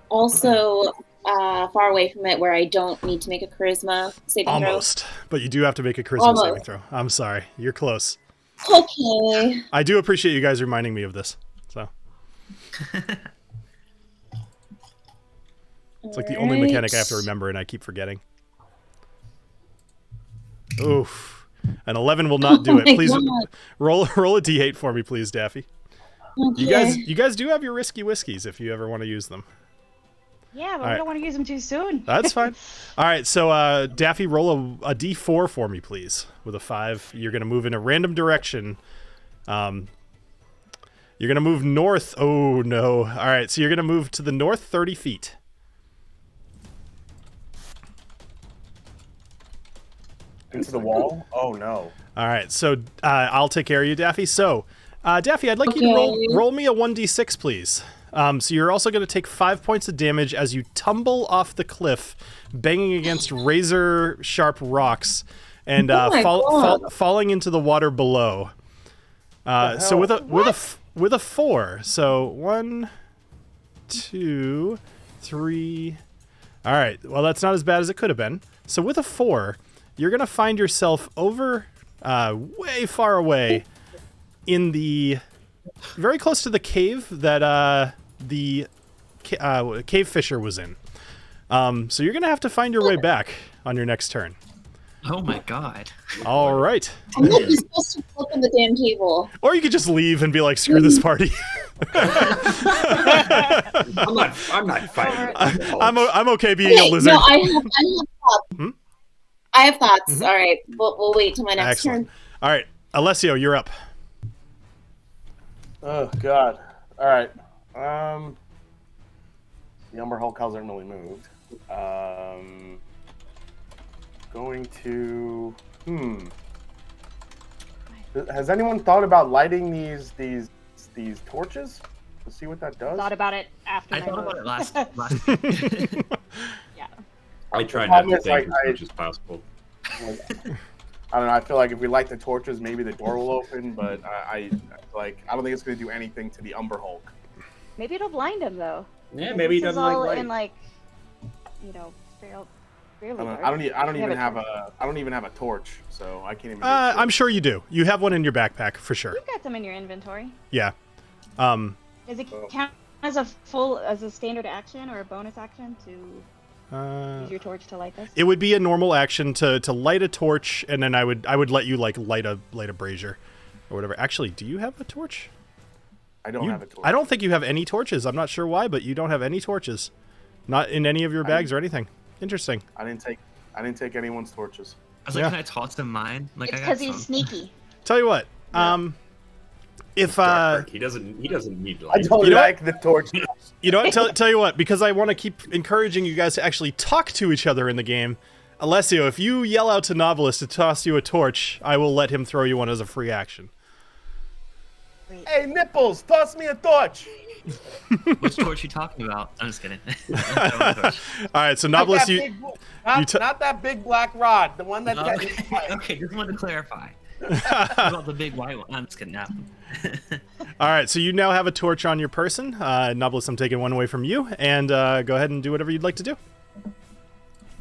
also far away from it where I don't need to make a charisma saving throw? Almost, but you do have to make a charisma Almost. saving throw. I'm sorry, you're close. Okay. I do appreciate you guys reminding me of this. So it's like the only mechanic I have to remember, and I keep forgetting. Oof. An 11 will not do Oh it. my Please God. roll a d8 for me, please, Daffy. Okay. You guys do have your risky whiskeys if you ever want to use them. Yeah, but All right. we don't want to use them too soon. That's fine. All right, so Daffy, roll a d4 for me, please. With a 5, you're going to move in a random direction. You're going to move north. Oh, no. All right, so you're going to move to the north 30 feet. Into the wall? Oh no. All right, so I'll take care of you, Daffy. So, Daffy, I'd like you to roll me a 1d6, please. So you're also going to take 5 points of damage as you tumble off the cliff, banging against razor-sharp rocks and falling into the water below. So with a 4, so 1, 2, 3. All right, well that's not as bad as it could have been. So with a 4, you're going to find yourself over way far away in the very close to the cave that the cave fisher was in. So you're going to have to find your way back on your next turn. Oh my god. All right. I'm not even supposed to flip on the damn table. Or you could just leave and be like, screw this party. I'm not fighting. I'm okay being a lizard. No, I have thoughts. I have thoughts. All right, we'll wait till my next Excellent. turn. All right, Alessio, you're up. Oh god. All right. The Umber Hulk hasn't really moved. going to. Has anyone thought about lighting these torches to see what that does? Thought about it after. I thought about it last. Yeah. I try not to think as much as possible. I don't know. I feel like if we light the torches, maybe the door will open. But I don't think it's going to do anything to the Umber Hulk. Maybe it'll blind him though. Yeah, maybe he This is doesn't like all light. in like, fairly dark. I don't even have a. a torch, so I can't even. I'm sure you do. You have one in your backpack for sure. You've got some in your inventory. Yeah. Does it count as a standard action or a bonus action to use your torch to light this? It would be a normal action to light a torch, and then I would let you like light a brazier or whatever. Actually, do you have a torch? I don't have a torch. I don't think you have any torches. I'm not sure why, but you don't have any torches. Not in any of your bags or anything. Interesting. I didn't take anyone's torches. I was like, can I toss him mine? Like, It's I got because he's some. sneaky. Tell you what. If He doesn't need I light. don't like the torch. you know what, tell you what, because I want to keep encouraging you guys to actually talk to each other in the game. Alessio, if you yell out to Knobolas to toss you a torch, I will let him throw you one as a free action. Hey, Nipples, toss me a torch. Which torch you talking about? I'm just kidding. All right, so Knobolas, not that big black rod, the one that. Okay, just wanted to clarify. About the big white one. I'm just kidding. Now. All right, so you now have a torch on your person. Knobolas, I'm taking one away from you, and go ahead and do whatever you'd like to do.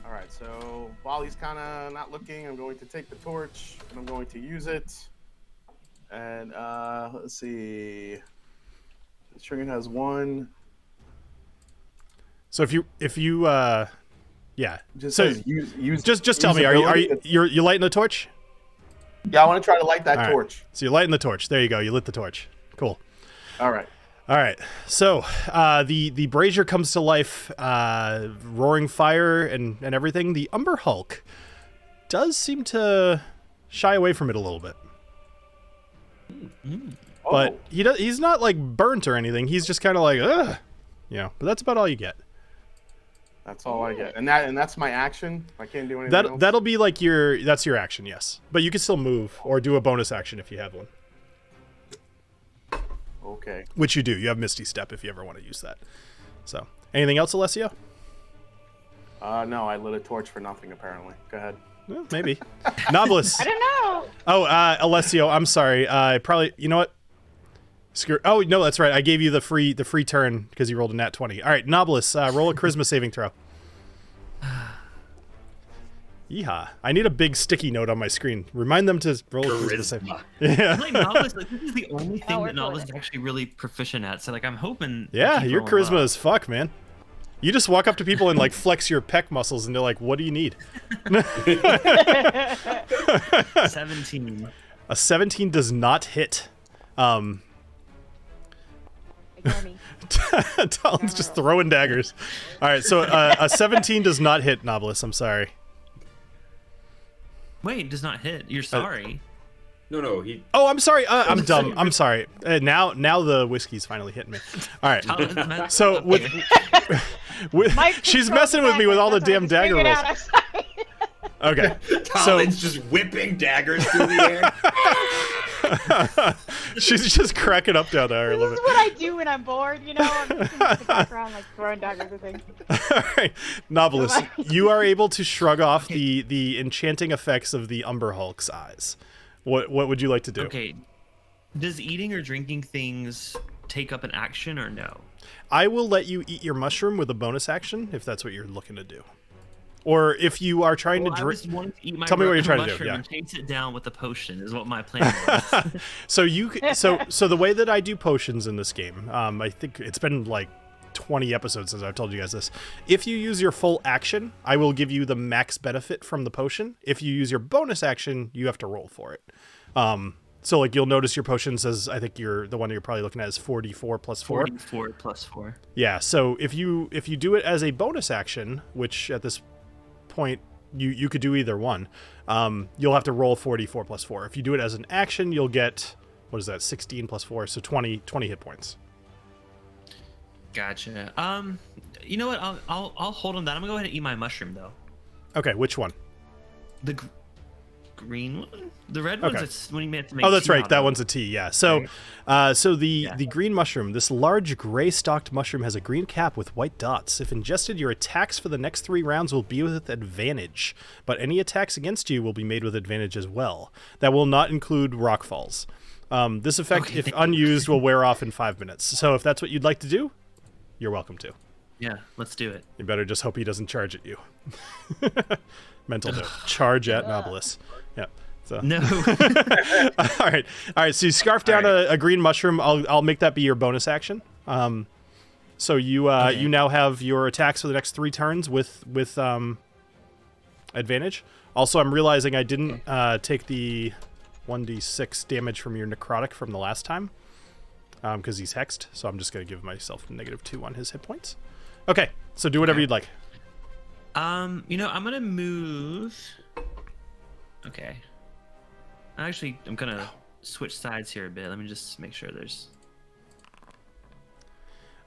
All right, so while he's kind of not looking, I'm going to take the torch and I'm going to use it. And let's see. The trinket has one. So if you yeah. Just So says use. just tell me, are you lighting the torch? Yeah, I want to try to light that All right. torch. So you're lighting the torch. There you go. You lit the torch. Cool. All right. All right. So the brazier comes to life, roaring fire and everything. The Umber Hulk does seem to shy away from it a little bit. But he's not like burnt or anything. He's just kind of like, ugh, but that's about all you get. That's all I get, and that's my action. I can't do anything else. That'll be like that's your action, yes. But you can still move or do a bonus action if you have one. Okay. Which you do. You have Misty Step if you ever want to use that. So, anything else, Alessio? No, I lit a torch for nothing apparently. Go ahead. Well, maybe. Knobolas. I don't know. Oh, Alessio, I'm sorry. Probably, you know what? Oh, no, that's right. I gave you the free turn because you rolled a nat 20. All right, Knobolas, roll a charisma saving throw. Yeehaw. I need a big sticky note on my screen. Remind them to roll a charisma saving. Yeah. Like Knobolas, this is the only thing we're that pulling Knobolas is actually really proficient at. So like, I'm hoping. Yeah, keep your rolling charisma well. is fuck, man. You just walk up to people and like flex your pec muscles and they're like, what do you need? 17. A 17 does not hit. Ignore me. TaLin's just throwing daggers. All right, so a 17 does not hit, Knobolas. I'm sorry. Wait, does not hit. You're sorry. No, he. Oh, I'm sorry. I'm dumb. I'm sorry. Now the whiskey's finally hitting me. All right. So she's messing with me with all the damn dagger rolls. Okay. TaLin's just whipping daggers through the air. She's just cracking up down there. I love This it. is what I do when I'm bored, I'm just in the background, like throwing daggers and things. All right, Knobolas, you are able to shrug off the enchanting effects of the Umber Hulk's eyes. What would you like to do? Okay. Does eating or drinking things take up an action or no? I will let you eat your mushroom with a bonus action if that's what you're looking to do. Or if you are trying to I drink. was wanting to eat my Tell me what you're trying to do, mushroom yeah. and chase it down with a potion is what my plan was. So the way that I do potions in this game, I think it's been like 20 episodes since I've told you guys this. If you use your full action, I will give you the max benefit from the potion. If you use your bonus action, you have to roll for it. So like you'll notice your potion says, I think the one you're probably looking at is 44 plus 4. 44 plus 4. Yeah, so if you do it as a bonus action, which at this point you could do either one, you'll have to roll 44 plus 4. If you do it as an action, you'll get, what is that, 16 plus 4, so 20 hit points. Gotcha. You know what? I'll hold on that. I'm gonna go ahead and eat my mushroom though. Okay, which one? The green one? The red one's Okay. when you have to make Oh, that's tea right. out That of. one's a tea. Yeah. So, the green mushroom, this large gray-stalked mushroom, has a green cap with white dots. If ingested, your attacks for the next 3 rounds will be with advantage, but any attacks against you will be made with advantage as well. That will not include rock falls. This effect, if unused, will wear off in 5 minutes. So, if that's what you'd like to do, you're welcome to. Yeah, let's do it. You better just hope he doesn't charge at you. Mental note: charge at Knobolas. Yeah. So. No. All right. So you scarf down a green mushroom. I'll make that be your bonus action. So you you now have your attacks for the next 3 turns with advantage. Also, I'm realizing I didn't take the 1d6 damage from your necrotic from the last time because he's hexed. So I'm just gonna give myself -2 on his hit points. Okay. So do whatever you'd like. I'm gonna move. Okay. Actually, I'm gonna switch sides here a bit. Let me just make sure there's.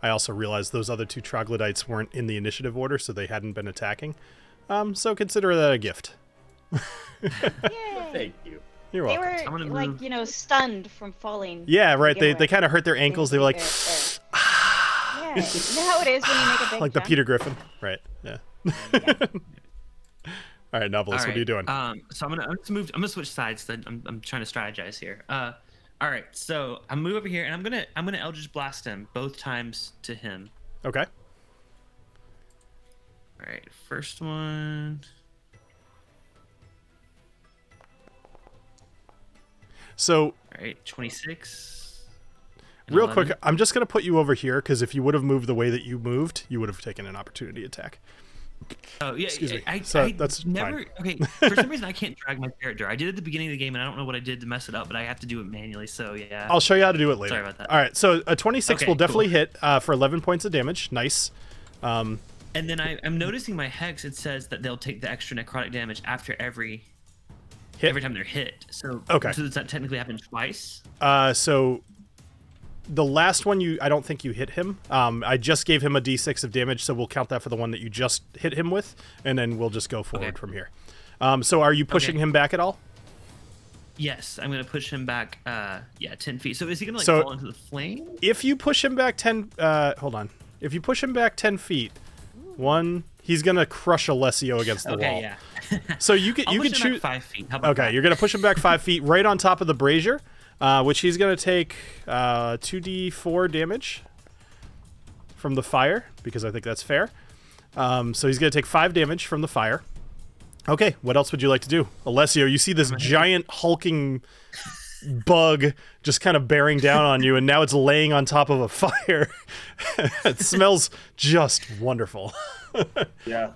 I also realized those other 2 troglodytes weren't in the initiative order, so they hadn't been attacking. So consider that a gift. Yay! Thank you. You're They welcome. were I'm gonna like, move. stunned from falling. Yeah, right. to They begin with. kind of hurt their ankles. They were like, Yeah, you know how it is when you make a big like the jump? Peter Griffin. Right. Yeah. All right, Knobolas, what are you doing? So I'm gonna switch sides. I'm trying to strategize here. All right. So I'm gonna move over here, and I'm gonna Eldritch Blast him both times to him. Okay. All right. First one. So, All right. 26. and real 11. quick, I'm just going to put you over here because if you would have moved the way that you moved, you would have taken an opportunity attack. Oh yeah, Excuse me. I That's never. fine. Okay, for some reason I can't drag my character. I did it at the beginning of the game, and I don't know what I did to mess it up, but I have to do it manually. So yeah. I'll show you how to do it later. Sorry about that. All right, so a 26 Okay, will definitely cool. hit for 11 points of damage. Nice. And then I'm noticing my hex. It says that they'll take the extra necrotic damage after every time they're hit. So Okay. So does that technically happen twice? So the last one, I don't think you hit him. I just gave him a d6 of damage, so we'll count that for the one that you just hit him with, and then we'll just go forward from here. So are you pushing him back at all? Yes, I'm gonna push him back. 10 feet. So is he gonna So- fall into the flame? If you push him back 10, hold on. If you push him back 10 feet, he's gonna crush Alessio against the wall. Okay, yeah. So you can I'll push him choose. back 5 feet. How about Okay, that? you're gonna push him back 5 feet, right on top of the brazier, which he's gonna take 2d4 damage from the fire because I think that's fair. So he's gonna take 5 damage from the fire. Okay, what else would you like to do, Alessio? You see this giant hulking bug just kind of bearing down on you, and now it's laying on top of a fire. It smells just wonderful. Yeah.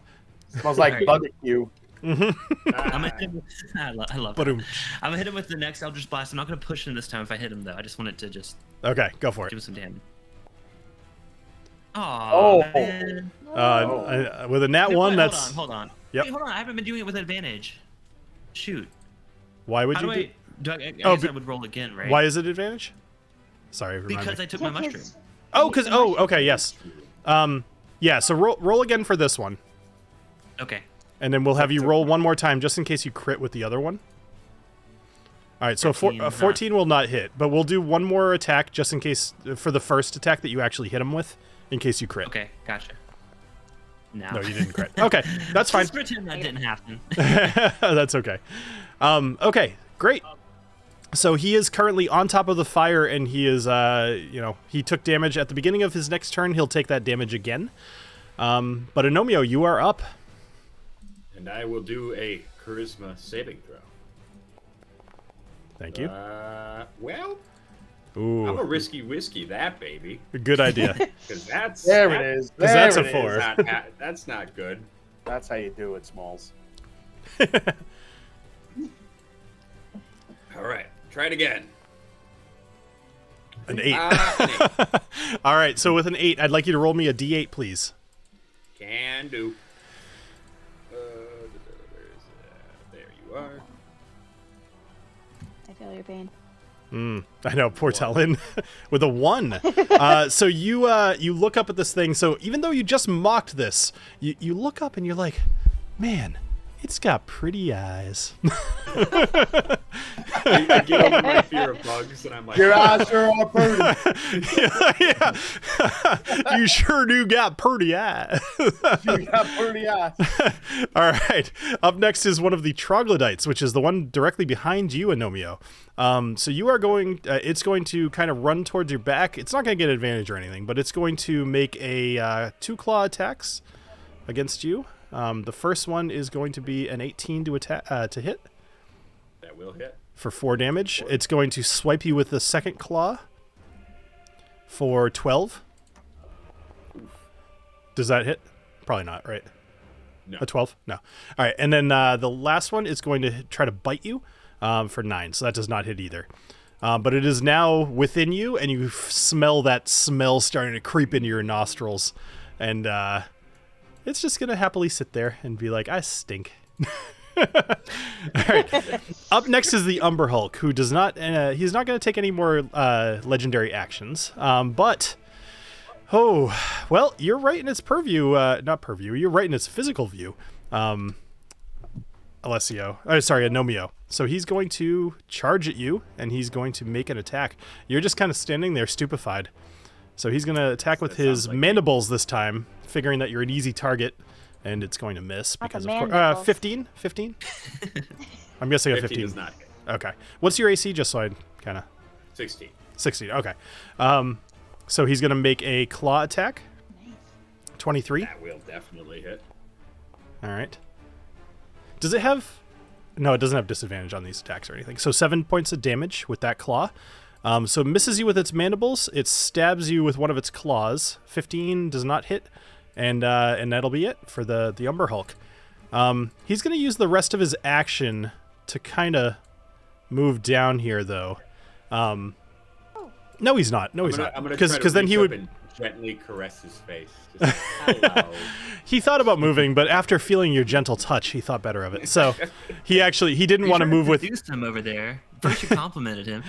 Smells like Alright. barbecue. I'm gonna hit him with, I love that. Ba-doom. I'm gonna hit him with the next Eldritch Blast. I'm not gonna push him this time if I hit him though. I just want it to just Okay, go for give it. him some damage. Oh. Aw, man. With a nat Wait, 1, wait, that's... Hold on. Yep. Wait, hold on. I haven't been doing it with advantage. Shoot. Why would How you do do... I Oh, guess I would roll again, right? Why is it advantage? Sorry, remind Because me. I took my mushroom. Okay, yes. Yeah, so roll again for this one. Okay. And then we'll have you roll one more time just in case you crit with the other one. All right, so 14 14 will not hit, but we'll do one more attack just in case for the first attack that you actually hit him with, in case you crit. Okay, gotcha. No, No, you didn't crit. Okay, that's fine. Just pretend that didn't happen. That's okay. Okay, great. So he is currently on top of the fire, and he is, he took damage at the beginning of his next turn. He'll take that damage again. But Agnomeio, you are up. And I will do a charisma saving throw. Thank you. Well, I'm a Ooh, risky whiskey, that baby. good idea. Because that's There it is. 'Cause that's There a it four. is. That's not good. That's how you do it, Smalls. All right, try it again. An 8. An 8. All right, so with an 8, I'd like you to roll me a d8, please. Can do. There you are. I feel your pain. I know, poor TaLin. With a 1. So you look up at this thing. So even though you just mocked this, you look up and you're like, man, It's got pretty eyes. I get over my fear of bugs, and I'm like, Your eyes sure are pretty. Yeah. You sure do got pretty eyes. You got pretty eyes. All right. Up next is one of the troglodytes, which is the one directly behind you, Agnomeio. So you are going. It's going to kind of run towards your back. It's not going to get advantage or anything, but it's going to make a 2 claw attacks against you. The first one is going to be an 18 to attack to hit. that will hit. For 4 damage. It's going to swipe you with the second claw for 12. Does that hit? Probably not, right? No. A 12? No. All right, and then the last one is going to try to bite you for 9, so that does not hit either. But it is now within you, and you smell that smell starting to creep into your nostrils. And it's just going to happily sit there and be like, I stink. All right. Up next is the Umber Hulk, who does not. He's not going to take any more legendary actions. But well, you're right in its purview. Not purview. You're right in its physical view. Agnomeio. So he's going to charge at you, and he's going to make an attack. You're just kind of standing there, stupefied. So he's going to attack with his mandibles this time, figuring that you're an easy target. And it's going to miss because of course. 15? 15? I'm guessing a 15. Does not hit. Okay. What's your AC, just so I kind of... 16. 16, okay. So he's going to make a claw attack. 23. That will definitely hit. All right. Does it have... No, it doesn't have disadvantage on these attacks or anything. So 7 points of damage with that claw. So it misses you with its mandibles. It stabs you with one of its claws. 15 does not hit. And that'll be it for the Umber Hulk. He's going to use the rest of his action to kind of move down here, though. No, he's not. No, he's not. Because then he would and gently caress his face. Just, hello. He thought about moving, but after feeling your gentle touch, he thought better of it. So he didn't want to move with. Introduced him over there. First, you complimented him.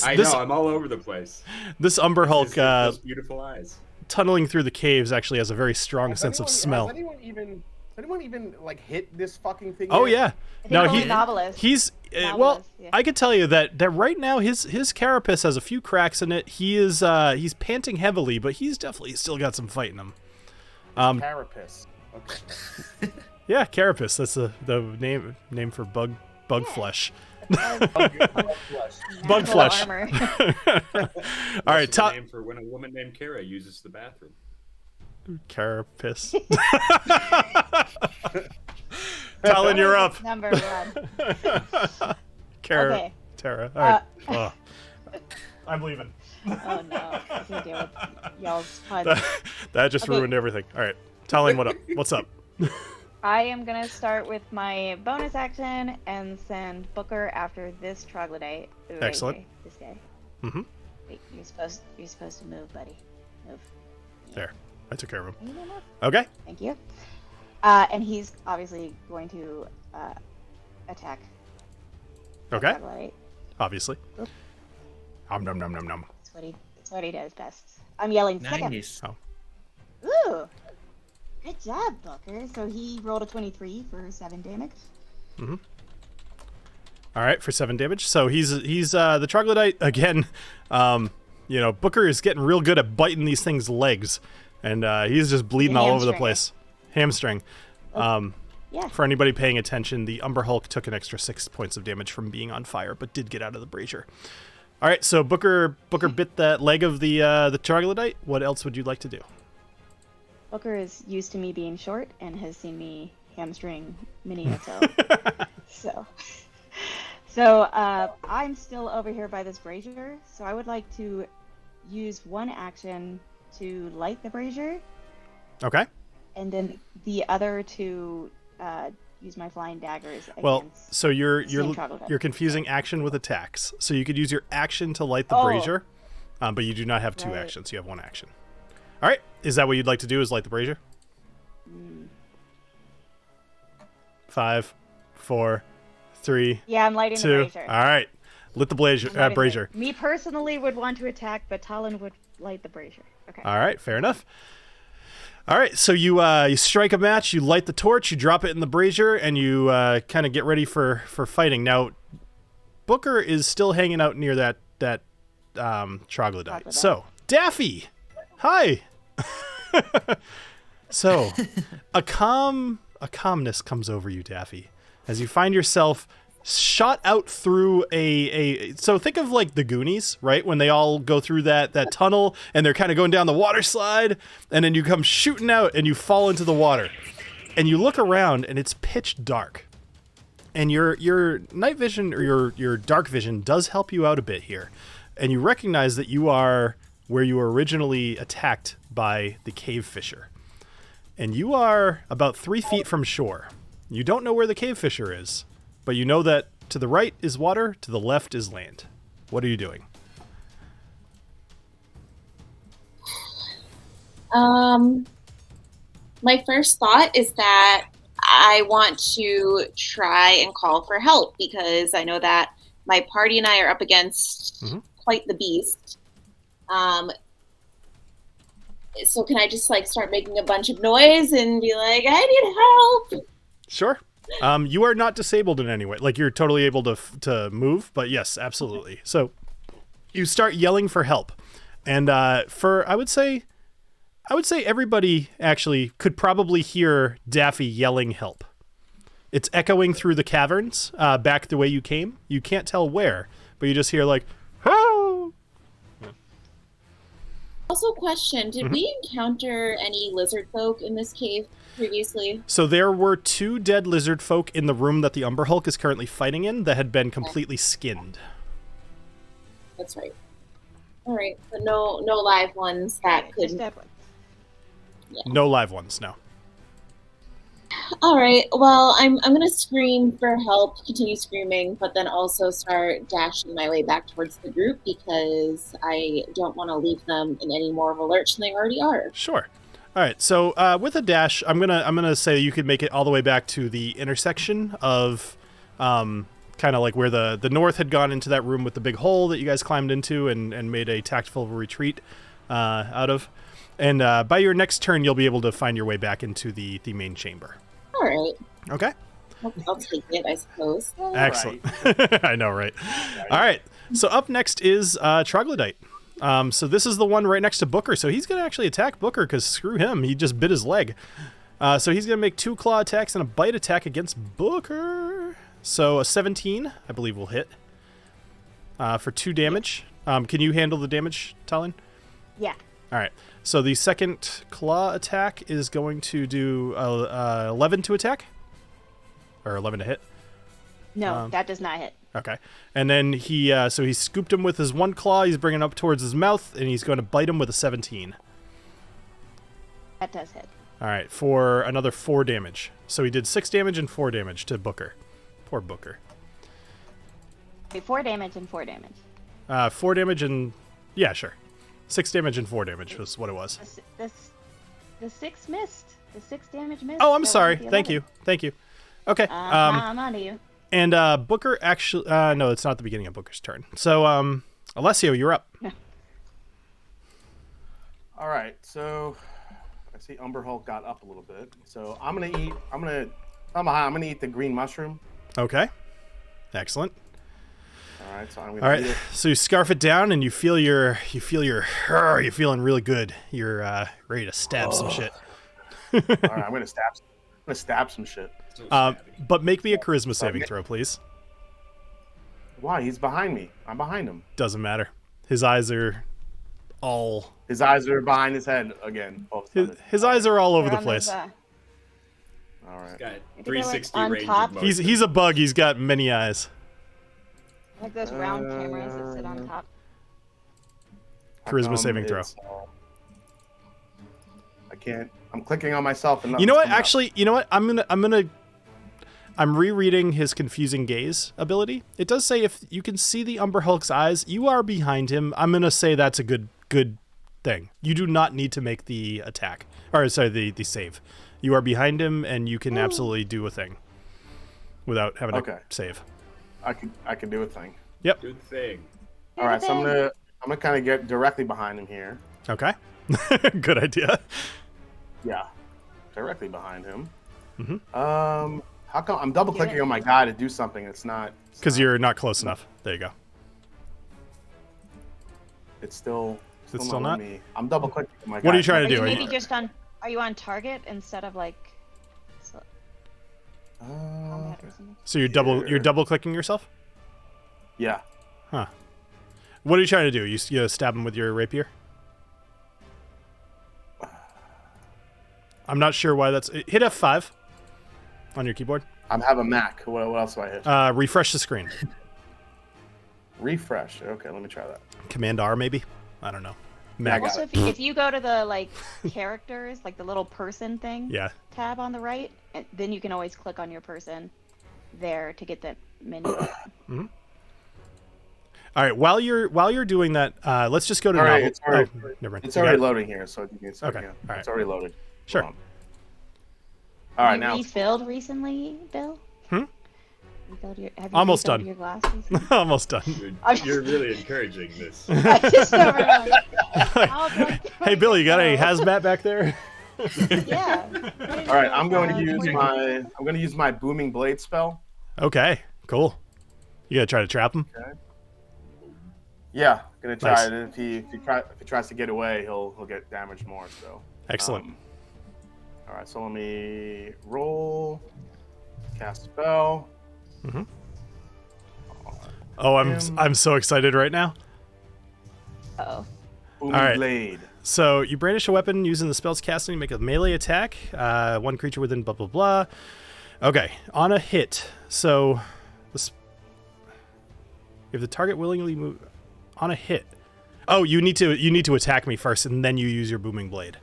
I know. I'm all over the place. This Umber Hulk. Those beautiful eyes. Tunneling through the caves actually has a very strong sense of smell. Has anyone even like hit this fucking thing? Oh yet? yeah. No, he's well. Yeah. I could tell you that right now his carapace has a few cracks in it. He's panting heavily, but he's definitely still got some fight in him. Carapace. Okay. Yeah, carapace. That's the name for bug flesh. Bug flesh. All right, That's the name for when a woman named Kara uses the bathroom. Carapace. TaLin, you're up. Number 1. Okay. Tara. All right. I'm leaving. Oh no, I can't deal with y'all's puns. That just ruined everything. All right, TaLin, what's up? I am gonna start with my bonus action and send Booker after this troglodyte. Excellent. Here, this guy. Mm-hmm. Wait, you're supposed to move, buddy. Move. Yeah. There, I took care of him. Are you gonna move? Okay. Thank you. And he's obviously going to attack. Okay. Troglodyte. Obviously. Oop. Nom. That's what he does best. I'm yelling second. Nice. Oh. Ooh. Good job, Booker. So he rolled a 23 for 7 damage. Mm-hmm. All right, for 7 damage. So he's the troglodyte again. Booker is getting real good at biting these things' legs, and he's just bleeding all over the place. Hamstring. Yeah. For anybody paying attention, the Umber Hulk took an extra 6 points of damage from being on fire, but did get out of the brazier. All right, so Booker bit that leg of the troglodyte. What else would you like to do? Booker is used to me being short and has seen me hamstring many a toe. So I'm still over here by this brazier. So I would like to use one action to light the brazier. Okay. And then the other to use my flying daggers. Well, so you're troglodyte. confusing action with attacks. So you could use your action to light the brazier, but you do not have 2 actions. You have 1 action. All right. Is that what you'd like to do? Is light the brazier? 5, 4, 3. Yeah, I'm lighting 2. the brazier. All right. Lit the brazier. Me personally would want to attack, but TaLin would light the brazier. Okay. All right. Fair enough. All right, so you strike a match, you light the torch, you drop it in the brazier, and you kind of get ready for fighting. Now, Booker is still hanging out near that troglodyte. So, Daffy, hi. So, a calmness comes over you, Daffy, as you find yourself shot out through so think of like the Goonies, right? When they all go through that tunnel and they're kind of going down the water slide, and then you come shooting out and you fall into the water. And you look around and it's pitch dark. And your night vision or your dark vision does help you out a bit here. And you recognize that you are where you were originally attacked by the cave fisher. And you are about 3 feet from shore. You don't know where the cave fisher is, but you know that to the right is water, to the left is land. What are you doing? My first thought is that I want to try and call for help because I know that my party and I are up against quite the beast. So can I just like start making a bunch of noise and be like, I need help? Sure. You are not disabled in any way. Like you're totally able to move, but yes, absolutely. So you start yelling for help. And I would say everybody actually could probably hear Daffy yelling help. It's echoing through the caverns back the way you came. You can't tell where, but you just hear like, oh! Also, question, did we encounter any lizard folk in this cave previously? So there were 2 dead lizard folk in the room that the Umber Hulk is currently fighting in that had been completely skinned. That's right. All right, but no live ones that could... Just dead ones. Yeah. No live ones, no. All right, well, I'm going to scream for help, continue screaming, but then also start dashing my way back towards the group because I don't want to leave them in any more of a lurch than they already are. Sure. All right, so with a dash, I'm gonna say you could make it all the way back to the intersection of kind of like where the north had gone into that room with the big hole that you guys climbed into and made a tactful retreat out of. And by your next turn, you'll be able to find your way back into the main chamber. All right. Okay. I'll take it, I suppose. Excellent. I know, right? All right. So up next is Troglodyte. So this is the one right next to Booker. So he's going to actually attack Booker because screw him. He just bit his leg. So he's going to make 2 claw attacks and a bite attack against Booker. So a 17, I believe, will hit for 2 damage. Can you handle the damage, TaLin? Yeah. All right. So the second claw attack is going to do 11 to attack? Or 11 to hit? No, that does not hit. Okay. And then he scooped him with his 1 claw. He's bringing it up towards his mouth, and he's going to bite him with a 17. That does hit. All right, for another 4 damage. So he did 6 damage and 4 damage to Booker. Poor Booker. Okay, 4 damage and 4 damage. 4 damage and... Yeah, sure. 6 damage and 4 damage was what it was. The 6 missed. The 6 damage missed. Oh, I'm sorry. Thank you. Okay. I'm on to you. And Booker actually... no, it's not the beginning of Booker's turn. So, Alessio, you're up. All right, so I see Umber Hulk got up a little bit. So I'm gonna eat the green mushroom. Okay. Excellent. All right, so I'm All gonna right, eat it. so you scarf it down, and you're feeling really good. You're ready to stab some shit. All right, I'm gonna stab some shit. But make me a charisma saving throw, please. Why? He's behind me. I'm behind him. Doesn't matter. His eyes are behind his head again. His eyes are all over the They're on place. All right. Got they're, 360 like, on range top. of motion. He's a bug. He's got many eyes. Like those round cameras that sit on top. Charisma saving throw. I can't. I'm clicking on myself and You know what? nothing's Actually, you know what? I'm rereading his confusing gaze ability. It does say if you can see the Umber Hulk's eyes, you are behind him. I'm gonna say that's a good thing. You do not need to make the attack, or sorry, the save. You are behind him, and you can absolutely do a thing without having to save. I can do a thing. Yep. Good thing. All right, so I'm gonna kind of get directly behind him here. Okay. Good idea. Yeah, directly behind him. Mm-hmm. How come I'm double clicking on my guy to do something? It's not because you're not close enough. There you go. It's still still not not? me. I'm double clicking on my guy. What are you trying to do? Are Are you you, maybe just on? Are you on target instead of like? Combat or something? so you're double clicking yourself? Yeah. Huh. What are you trying to do? You stab him with your rapier? I'm not sure why that's... Hit F5 on your keyboard. I have a Mac. What else do I hit? Refresh the screen. Refresh. Okay, let me try that. Command R, maybe? I don't know. Yeah, I got Also, it. if you go to the like characters, like the little person thing Yeah. tab on the right, and then you can always click on your person there to get the menu. Mm-hmm. All right. While you're doing that, let's just go to All right, novel. it's already, never mind. it's You got already it? loading here, so you can start. Okay, Yeah. all right. It's already loaded. Sure. Hold on. All right, you now. refilled recently, Bill? Have you Almost refilled done. your glasses? Almost done. You're really encouraging this. I just never know. I'll be like, Hey, Bill, you got any hazmat back there? Yeah. All right, I'm going to use my booming blade spell. Okay. Cool. You gonna try to trap him? Okay. Yeah, gonna try Nice. it. And if he tries to get away, he'll get damaged more. So Excellent. All right, so let me roll, cast spell. Mm-hmm. Oh, I'm so excited right now. Oh. Booming All right. blade. So you brandish a weapon using the spell's casting, make a melee attack. One creature within blah blah blah. Okay, on a hit. So if the target willingly move on a hit. Oh, you need to attack me first, and then you use your booming blade.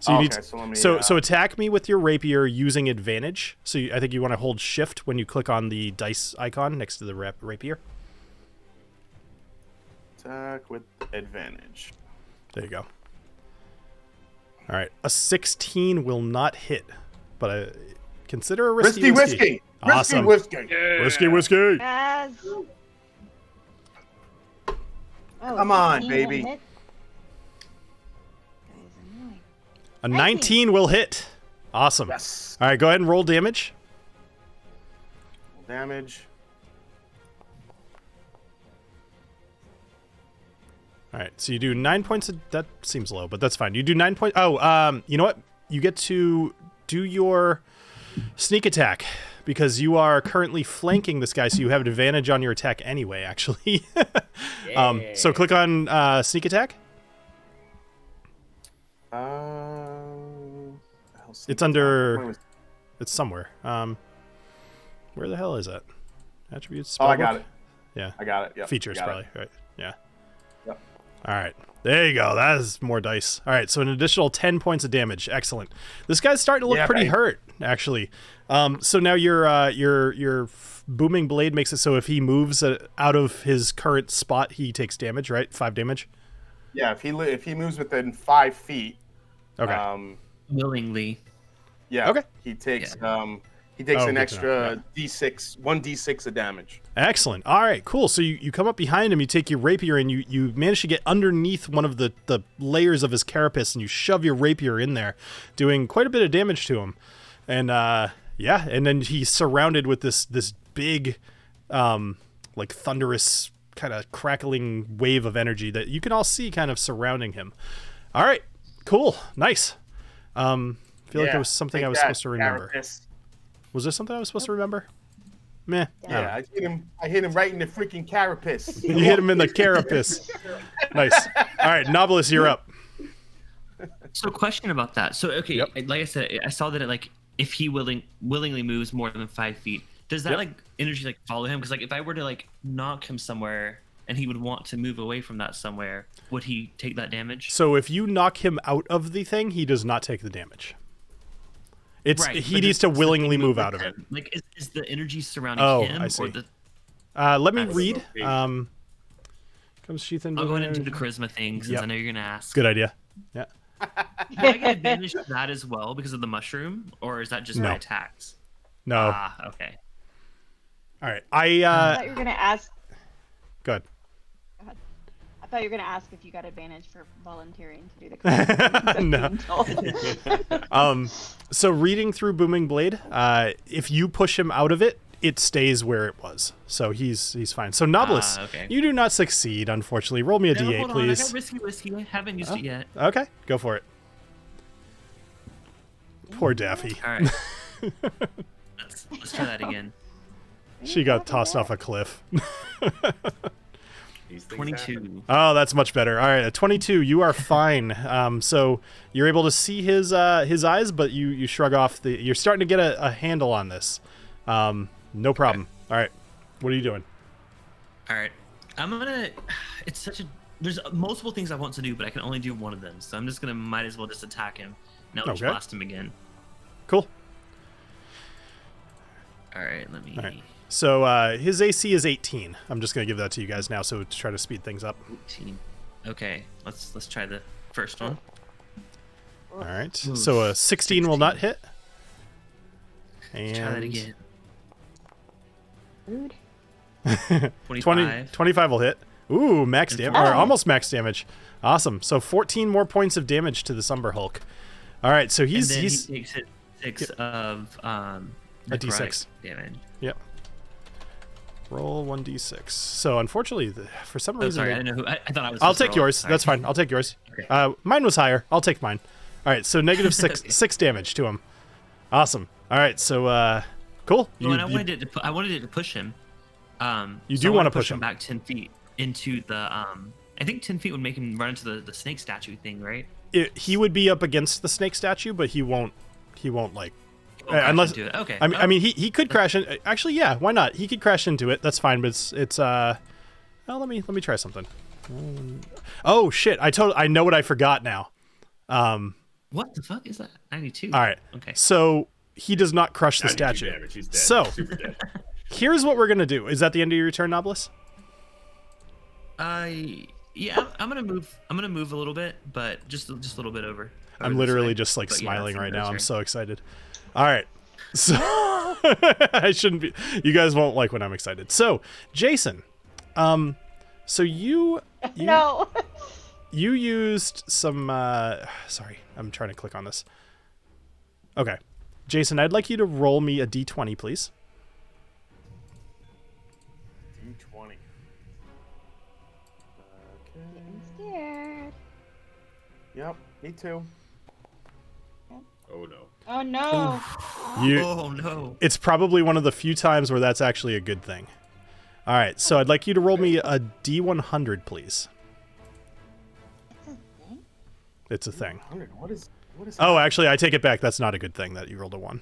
So you need to, so let me, so attack me with your rapier using advantage. So I think you want to hold shift when you click on the dice icon next to the rapier. attack with advantage. There you go. All right, a 16 will not hit, but I consider a risky Whiskey. Awesome. Whiskey. Whiskey. Yes. Oh, Come on, 16 baby. will hit? That is annoying. A 19 will hit. Awesome. Yes. All right, go ahead and roll damage. Damage. All right, so you do 9 points. That seems low, but that's fine. You do 9 points. Oh, you know what? You get to do your sneak attack because you are currently flanking this guy, so you have an advantage on your attack anyway, actually. So click on sneak attack. It's under... It's somewhere. Where the hell is that? Attributes? Oh, I spellbook? got it. Yeah. I got it. Yep. Features, got probably. it. Right. Yeah. Yep. All right. There you go. That is more dice. All right. So an additional 10 points of damage. Excellent. This guy's starting to look pretty hurt, actually. So now your booming blade makes it so if he moves out of his current spot, he takes damage, right? 5 damage? Yeah, if he moves within 5 feet. Okay. Willingly. Yeah. Okay. He takes an good to know. extra D6, 1d6 of damage. Excellent. All right, cool. So you come up behind him, you take your rapier, and you manage to get underneath one of the layers of his carapace, and you shove your rapier in there, doing quite a bit of damage to him. And and then he's surrounded with this big, like thunderous kind of crackling wave of energy that you can all see kind of surrounding him. All right, cool, nice. Feel like there was something I was supposed to remember. Carapace. Was there something I was supposed to remember? Meh. Yeah, I hit him right in the freaking carapace. You hit him in the carapace. Nice. All right, Knobolas, you're up. So, question about that. So, okay, Yep. like I said, I saw that if he willingly moves more than 5 feet, does that energy follow him? Because if I were to knock him somewhere and he would want to move away from that somewhere, would he take that damage? So if you knock him out of the thing, he does not take the damage. He needs to willingly move out of it. Is the energy surrounding him? I see. Or the... Let me read. Comes Sheath and I'll go ahead and do the charisma thing since Yep. I know you're gonna ask. Good idea. Yeah. Do I get advantage to that as well because of the mushroom, or is that just my attacks? No. Ah, okay. All right. I thought you were gonna ask. Good. I thought you were gonna ask if you got advantage for volunteering to do the No. So reading through Booming Blade, if you push him out of it, it stays where it was. So he's fine. So Knobolas, okay. You do not succeed, unfortunately. Roll me a D8, hold please. on. I got risky whiskey. I haven't used it yet. Okay, go for it. Poor Daffy. All right. let's try that again. She got tossed off a cliff. These things 22. happen. Oh, that's much better. All right, at 22, you are fine. So you're able to see his eyes, but you shrug off the. You're starting to get a handle on this. No problem. All right, what are you doing? All right. It's such a. There's multiple things I want to do, but I can only do one of them. So I'm just might as well just attack him. Now let's Okay. blast him again. Cool. All right, let me. All right. So his AC is 18. I'm just gonna give that to you guys now, so to try to speed things up. 18. Okay, let's try the first one. All right. Ooh, So a 16 will not hit. And Try that again. Rude. 25. 25 will hit. Ooh, max And damage, four. or almost max damage. Awesome. So 14 more points of damage to the Umber Hulk. All right, so And then he's he takes 6 of a necrotic D6. damage. Yep. Roll 1d6. So unfortunately, for some Oh, reason, sorry, I didn't know who. I thought I was. I'll supposed to take roll. yours. Sorry. That's fine. I'll take yours. Okay. Mine was higher. I'll take mine. All right, so negative six Okay. 6 damage to him. Awesome. All right, so cool. Oh, and I wanted it to push him. You so do I wanna wanna push him. back 10 feet into the. I think 10 feet would make him run into the snake statue thing, right? he would be up against the snake statue, but he won't like Oh, crash unless into it. Okay. I mean he could crash in. Actually, yeah, why not? He could crash into it. That's fine. But it's well, let me try something. Oh shit! I know what I forgot now. What the fuck is that? 92. All right. Okay. So he does not crush the 92 statue. damage. He's dead. So Super dead. here's what we're gonna do. Is that the end of your turn, Knobolas? Yeah, I'm gonna move. I'm gonna move a little bit, but just a little bit over. I'm this literally way. just like But yeah, smiling that's right the now. I'm turn. so excited. All right. So I shouldn't be. You guys won't like when I'm excited. So Jason, so you No. you used some. Sorry, I'm trying to click on this. Okay, Jason, I'd like you to roll me a d20, please. D20. Getting scared. Yep, me too. Oh no. Oh no. You. Oh no. It's probably one of the few times where that's actually a good thing. All right, so I'd like you to roll me a d100, please. It's a thing? It's a thing. 100. What is Oh, actually, I take it back. That's not a good thing that you rolled a 1.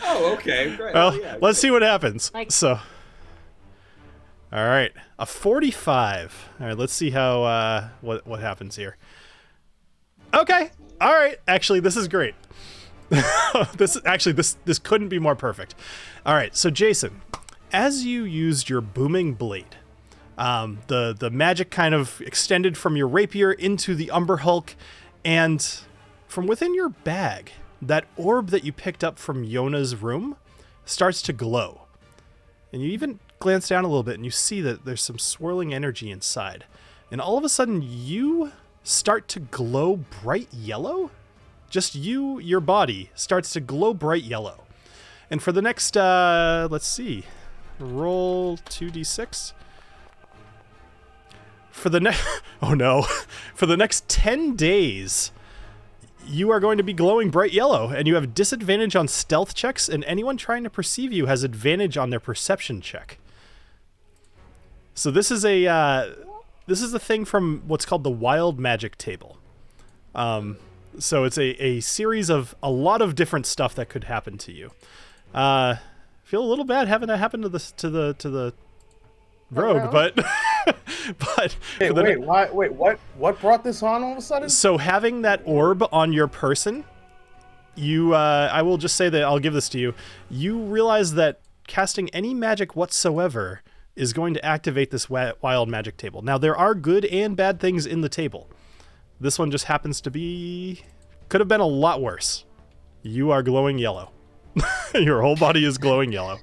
Oh, okay. Great. Well, yeah, let's see what happens. Like- So, all right, a 45. All right, let's see how what happens here. Okay, all right. Actually, this is great. This couldn't be more perfect. All right, so Jason, as you used your booming blade, the magic kind of extended from your rapier into the Umber Hulk, and from within your bag, that orb that you picked up from Yona's room starts to glow. And you even glance down a little bit and you see that there's some swirling energy inside. And all of a sudden you start to glow bright yellow. Just your body starts to glow bright yellow. And for the next, let's see, roll 2d6. For the next, oh no, for the next 10 days, you are going to be glowing bright yellow, and you have disadvantage on stealth checks, and anyone trying to perceive you has advantage on their perception check. So this is a thing from what's called the Wild Magic table. So it's a series of a lot of different stuff that could happen to you. Feel a little bad having that happen to the rogue, but but what brought this on all of a sudden? So having that orb on your person, you I will just say that I'll give this to you. You realize that casting any magic whatsoever is going to activate this wild magic table. Now there are good and bad things in the table. This one just happens to be could have been a lot worse. You are glowing yellow. Your whole body is glowing yellow.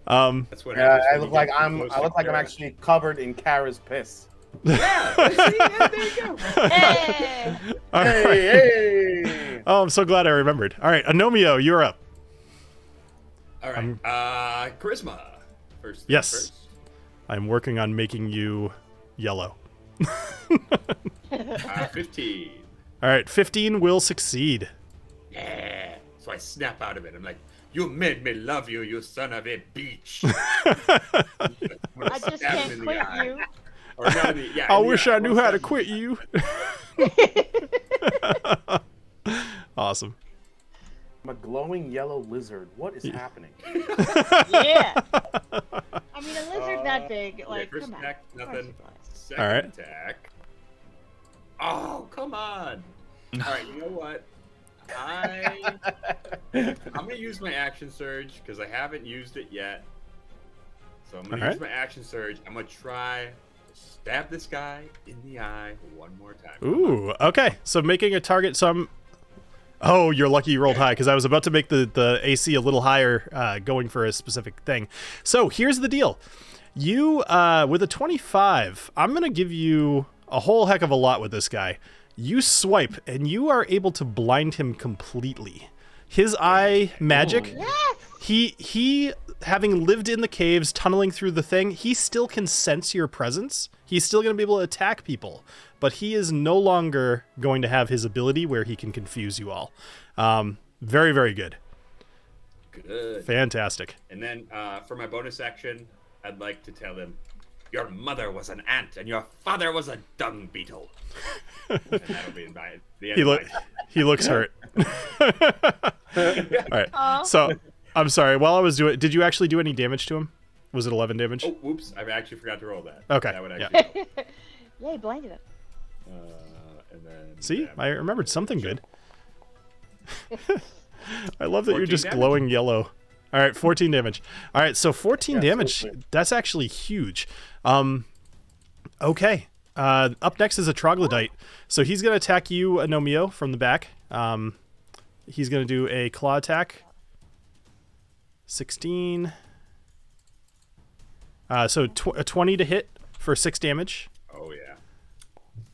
That's what happens I when look you like get too I'm close to Kara. actually covered in Kara's piss. Yeah, see? Yeah, there you go. Hey! All right. Hey! Oh, I'm so glad I remembered. All right, Agnomeio, you're up. All right. Charisma. First. Yes. First. I'm working on making you yellow. 15. All right, 15 will succeed. Yeah. So I snap out of it. I'm like, you made me love you, you son of a bitch. I just can't quit you. Or not in the, yeah, I in the wish eye. I knew how to quit you. Awesome. I'm a glowing yellow lizard. What is happening? Yeah. I mean, a lizard that big, like, first come on. attack, Of course nothing. it flies. Second All right. attack. Oh, come on. All right, you know what? I'm gonna use my action surge because I haven't used it yet. So I'm gonna All use right. my action surge. I'm gonna try to stab this guy in the eye one more time. Ooh, okay. So making a target. So I'm. Oh, you're lucky you rolled high because I was about to make the AC a little higher, going for a specific thing. So here's the deal. You, with a 25, I'm gonna give you a whole heck of a lot with this guy. You swipe, and you are able to blind him completely. His eye magic. Yes! He having lived in the caves, tunneling through the thing, he still can sense your presence. He's still going to be able to attack people, but he is no longer going to have his ability where he can confuse you all. Very, very good. Good. Fantastic. And then for my bonus action, I'd like to tell him, your mother was an ant and your father was a dung beetle. And that'll be the end He looks hurt. All right. So I'm sorry. While I was doing, did you actually do any damage to him? Was it 11 damage? Oh, whoops! I actually forgot to roll that. Okay, That would yeah. actually help. Yay, blinded him. And then See, yeah, I remembered something good. I love that you're 14 just damage. glowing yellow. All right, 14 damage. All right, so 14 Yeah, damage. so good. That's actually huge. Okay. Up next is a troglodyte. So he's going to attack you, Agnomeio, from the back. He's going to do a claw attack. 16. So a 20 to hit for 6 damage. Oh yeah,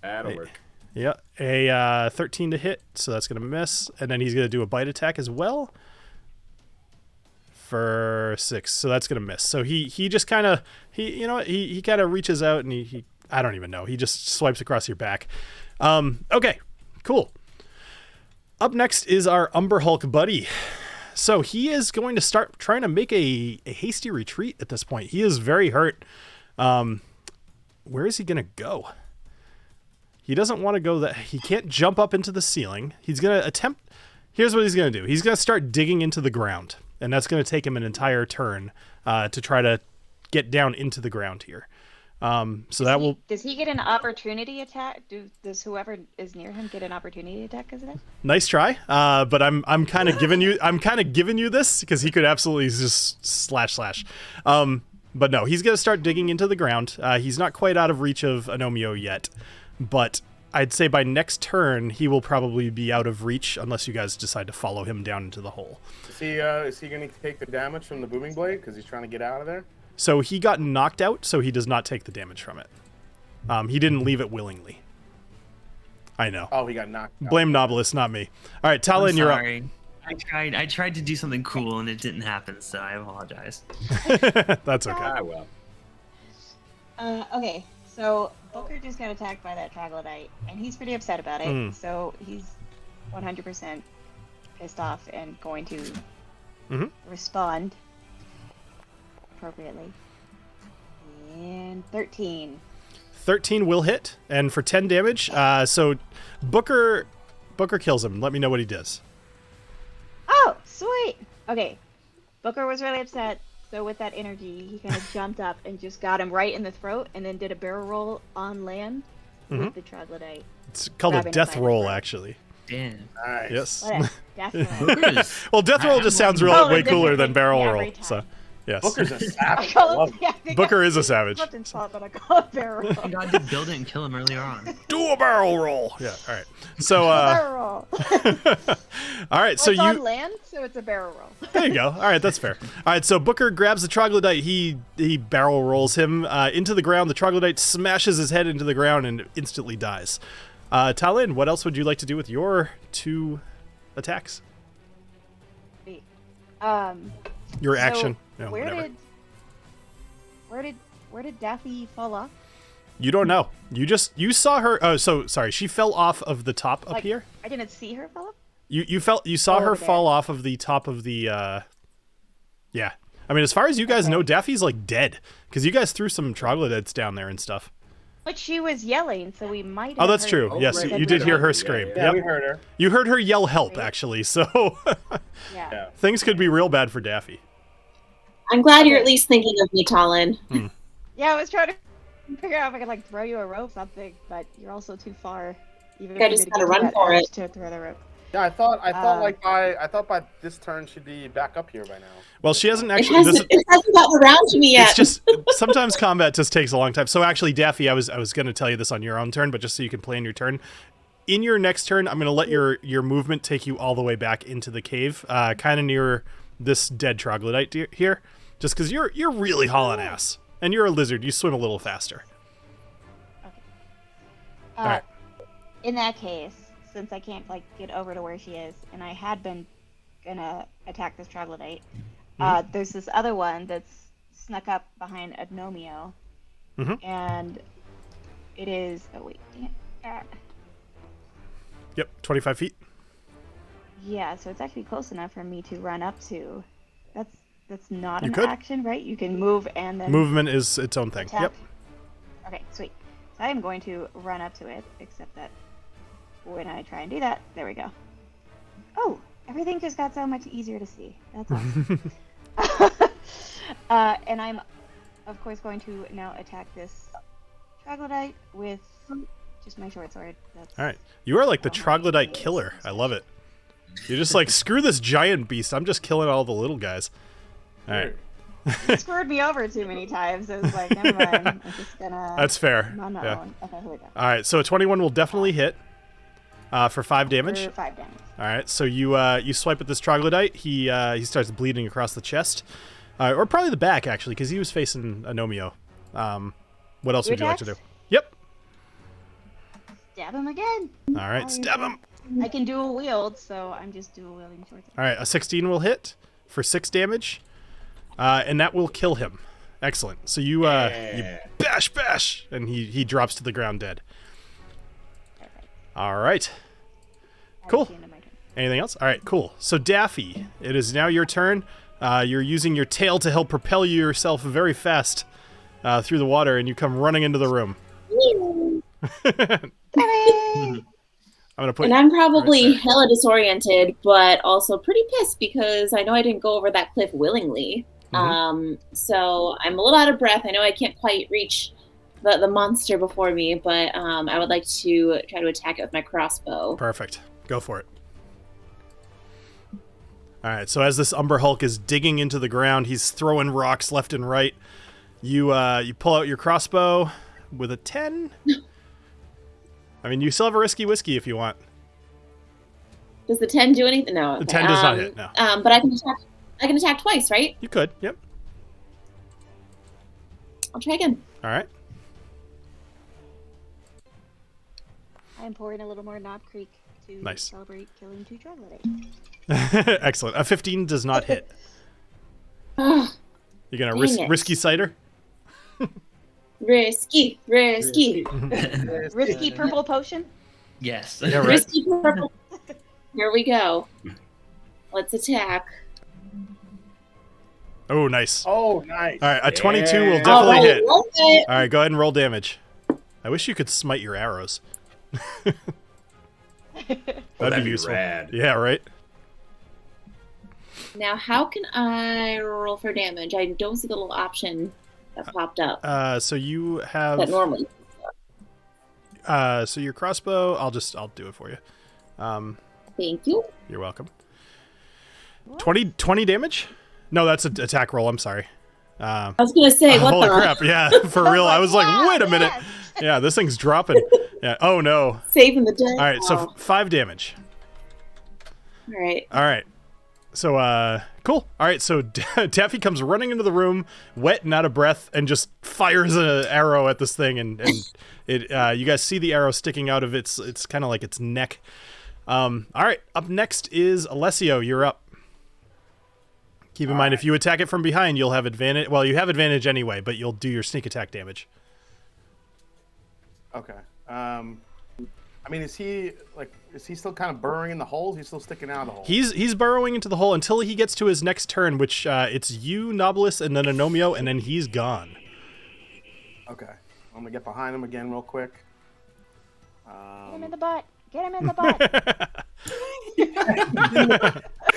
that'll work. Yeah, a 13 to hit, so that's going to miss. And then he's going to do a bite attack as well for 6, so that's going to miss. So he just kind of, he kind of reaches out and he I don't even know. He just swipes across your back. Okay, cool. Up next is our Umber Hulk buddy. So he is going to start trying to make a hasty retreat at this point. He is very hurt. Where is he going to go? He doesn't want to go that. He can't jump up into the ceiling. He's going to attempt. Here's what he's going to do. He's going to start digging into the ground. And that's going to take him an entire turn to try to get down into the ground here. Does he get an opportunity attack? Does whoever is near him get an opportunity attack because of that? Nice try. But I'm kind of giving you this because he could absolutely just slash. But no, he's going to start digging into the ground. He's not quite out of reach of Agnomeio yet, but I'd say by next turn, he will probably be out of reach unless you guys decide to follow him down into the hole. Is he going to take the damage from the booming blade because he's trying to get out of there? So he got knocked out, so he does not take the damage from it. He didn't leave it willingly. I know. Oh, he got knocked out. Blame Knobolas, not me. All right, TaLin, you're up. Sorry. I tried to do something cool and it didn't happen, so I apologize. That's okay. Ah, well. Okay, so Booker just got attacked by that troglodyte, and he's pretty upset about it. So he's 100% pissed off and going to respond appropriately. And 13. 13 will hit, and for 10 damage. So Booker kills him. Let me know what he does. Oh, sweet! Okay, Booker was really upset, so with that energy, he kind of jumped up and just got him right in the throat, and then did a barrel roll on land with the troglodyte. It's called a Grabbing death him by the roll, throat. actually. Damn. Nice. Yes. What a death roll. Well, death roll just sounds Oh, way and cooler different than thing barrel every roll. time. So, yes. Booker's a I savage. I call love it, it. yeah, I think Booker I- is a savage. Clifton's fault, but I call it barrel roll. I got to build it and kill him earlier on. Do a barrel roll. Yeah. All right. So, Barrel roll. All right, so it's you on land, so it's a barrel roll. There you go. All right, that's fair. All right, so Booker grabs the troglodyte. He barrel rolls him into the ground. The troglodyte smashes his head into the ground and instantly dies. TaLin, what else would you like to do with your 2 attacks? Your action. No, where did Daffy fall off? You don't know. You saw her. Oh, so sorry. She fell off of the top up here. I didn't see her fall off. You saw her fall off of the top of the. Yeah. I mean, as far as you guys know, Daffy's like dead because you guys threw some troglodytes down there and stuff. But she was yelling, so we might. Oh, that's heard true. her. Yes, Oh, right. you did hear her scream. Yeah, we heard her. You heard her yell help, actually. So Yeah. things could be real bad for Daffy. I'm glad you're at least thinking of me, TaLin. Yeah, I was trying to figure out if I could like throw you a rope or something, but you're also too far. Even I if just you gotta get to run that for edge it. to throw the rope. Yeah, I thought by this turn she'd be back up here by now. Well, she hasn't It actually. hasn't gotten around to me yet. It's just sometimes combat just takes a long time. So actually, Daffy, I was going to tell you this on your own turn, but just so you can plan your turn. In your next turn, I'm going to let your movement take you all the way back into the cave, kind of near this dead troglodyte here, just because you're really hauling ass, and you're a lizard. You swim a little faster. All right. In that case, since I can't like get over to where she is, and I had been gonna attack this troglodyte, there's this other one that's snuck up behind Agnomeio, and it is. Oh wait, Yep, 25 feet. yeah. So it's actually close enough for me to run up to. That's not You an could. action, right? You can move and then Movement is its own thing. attack. Yep. Okay, sweet. So I am going to run up to it, except that when I try and do that, there we go. Oh, everything just got so much easier to see. That's awesome. And I'm, of course, going to now attack this troglodyte with just my short sword. That's All right. You are like the Oh my troglodyte goodness. killer. I love it. You're just like, screw this giant beast. I'm just killing all the little guys. All right. You screwed me over too many times. It was like, never mind. I'm just gonna. That's fair. I'm on my Yeah. own. Okay, here we go. All right. So a 21 will definitely hit for 5 damage. For 5 damage. All right. So you swipe at this troglodyte. He starts bleeding across the chest, or probably the back actually, because he was facing Agnomeio. What else would you like to do? attacks? Yep. Stab him again. All right. Stab him. I can dual wield, so I'm just dual wielding short sword. All right. A 16 will hit for 6 damage, and that will kill him. Excellent. So you bash, and he drops to the ground dead. Perfect. All right. That's Cool. the end of my turn. Anything else? All right, cool. So Daffy, it is now your turn. You're using your tail to help propel yourself very fast through the water, and you come running into the room. I'm gonna put. And I'm probably right hella disoriented, but also pretty pissed because I know I didn't go over that cliff willingly. So I'm a little out of breath. I know I can't quite reach the monster before me, but I would like to try to attack it with my crossbow. Perfect. Go for it. All right. So as this Umber Hulk is digging into the ground, he's throwing rocks left and right. You pull out your crossbow with a 10. I mean, you still have a risky whiskey if you want. Does the 10 do anything? No. The okay. 10 does not hit. No. But I can attack. I can attack twice, right? You could. Yep. I'll try again. All right. I'm pouring a little more Knob Creek to Nice. celebrate killing 2 troglodytes. Excellent. A 15 does not hit. Ugh, You're gonna Dang it. risky cider. risky. Risky purple potion. Yes. Yeah, right. Risky purple. Here we go. Let's attack. Oh, nice. Oh, nice. All right, a 22 will Yeah. definitely All right, hit. love it. All right, go ahead and roll damage. I wish you could smite your arrows. That'd be useful. Rad. Yeah, right. Now, how can I roll for damage? I don't see the little option that popped up So you have. that normally. So your crossbow. I'll do it for you. Thank you. You're welcome. 20 damage? No, that's an attack roll. I'm sorry. I was gonna say, what Holy the crap! Yeah, for real. I was like, Yeah, wait a minute. yes. Yeah, this thing's dropping. Yeah. Oh no. saving the day. All right, so 5 damage. All right. So, cool. All right, so Taffy comes running into the room, wet and out of breath, and just fires an arrow at this thing, and it you guys see the arrow sticking out of it's kind of like its neck. All right, up next is Alessio. You're up. Keep in mind, if you attack it from behind, you'll have advantage. Well, you have advantage anyway, but you'll do your sneak attack damage. Okay. I mean, is he still kind of burrowing in the hole? Is he still sticking out of the hole? He's burrowing into the hole until he gets to his next turn, which it's you, Knobolas, and then Agnomeio, and then he's gone. Okay. I'm gonna get behind him again real quick. Get him in the butt. Get him in the butt.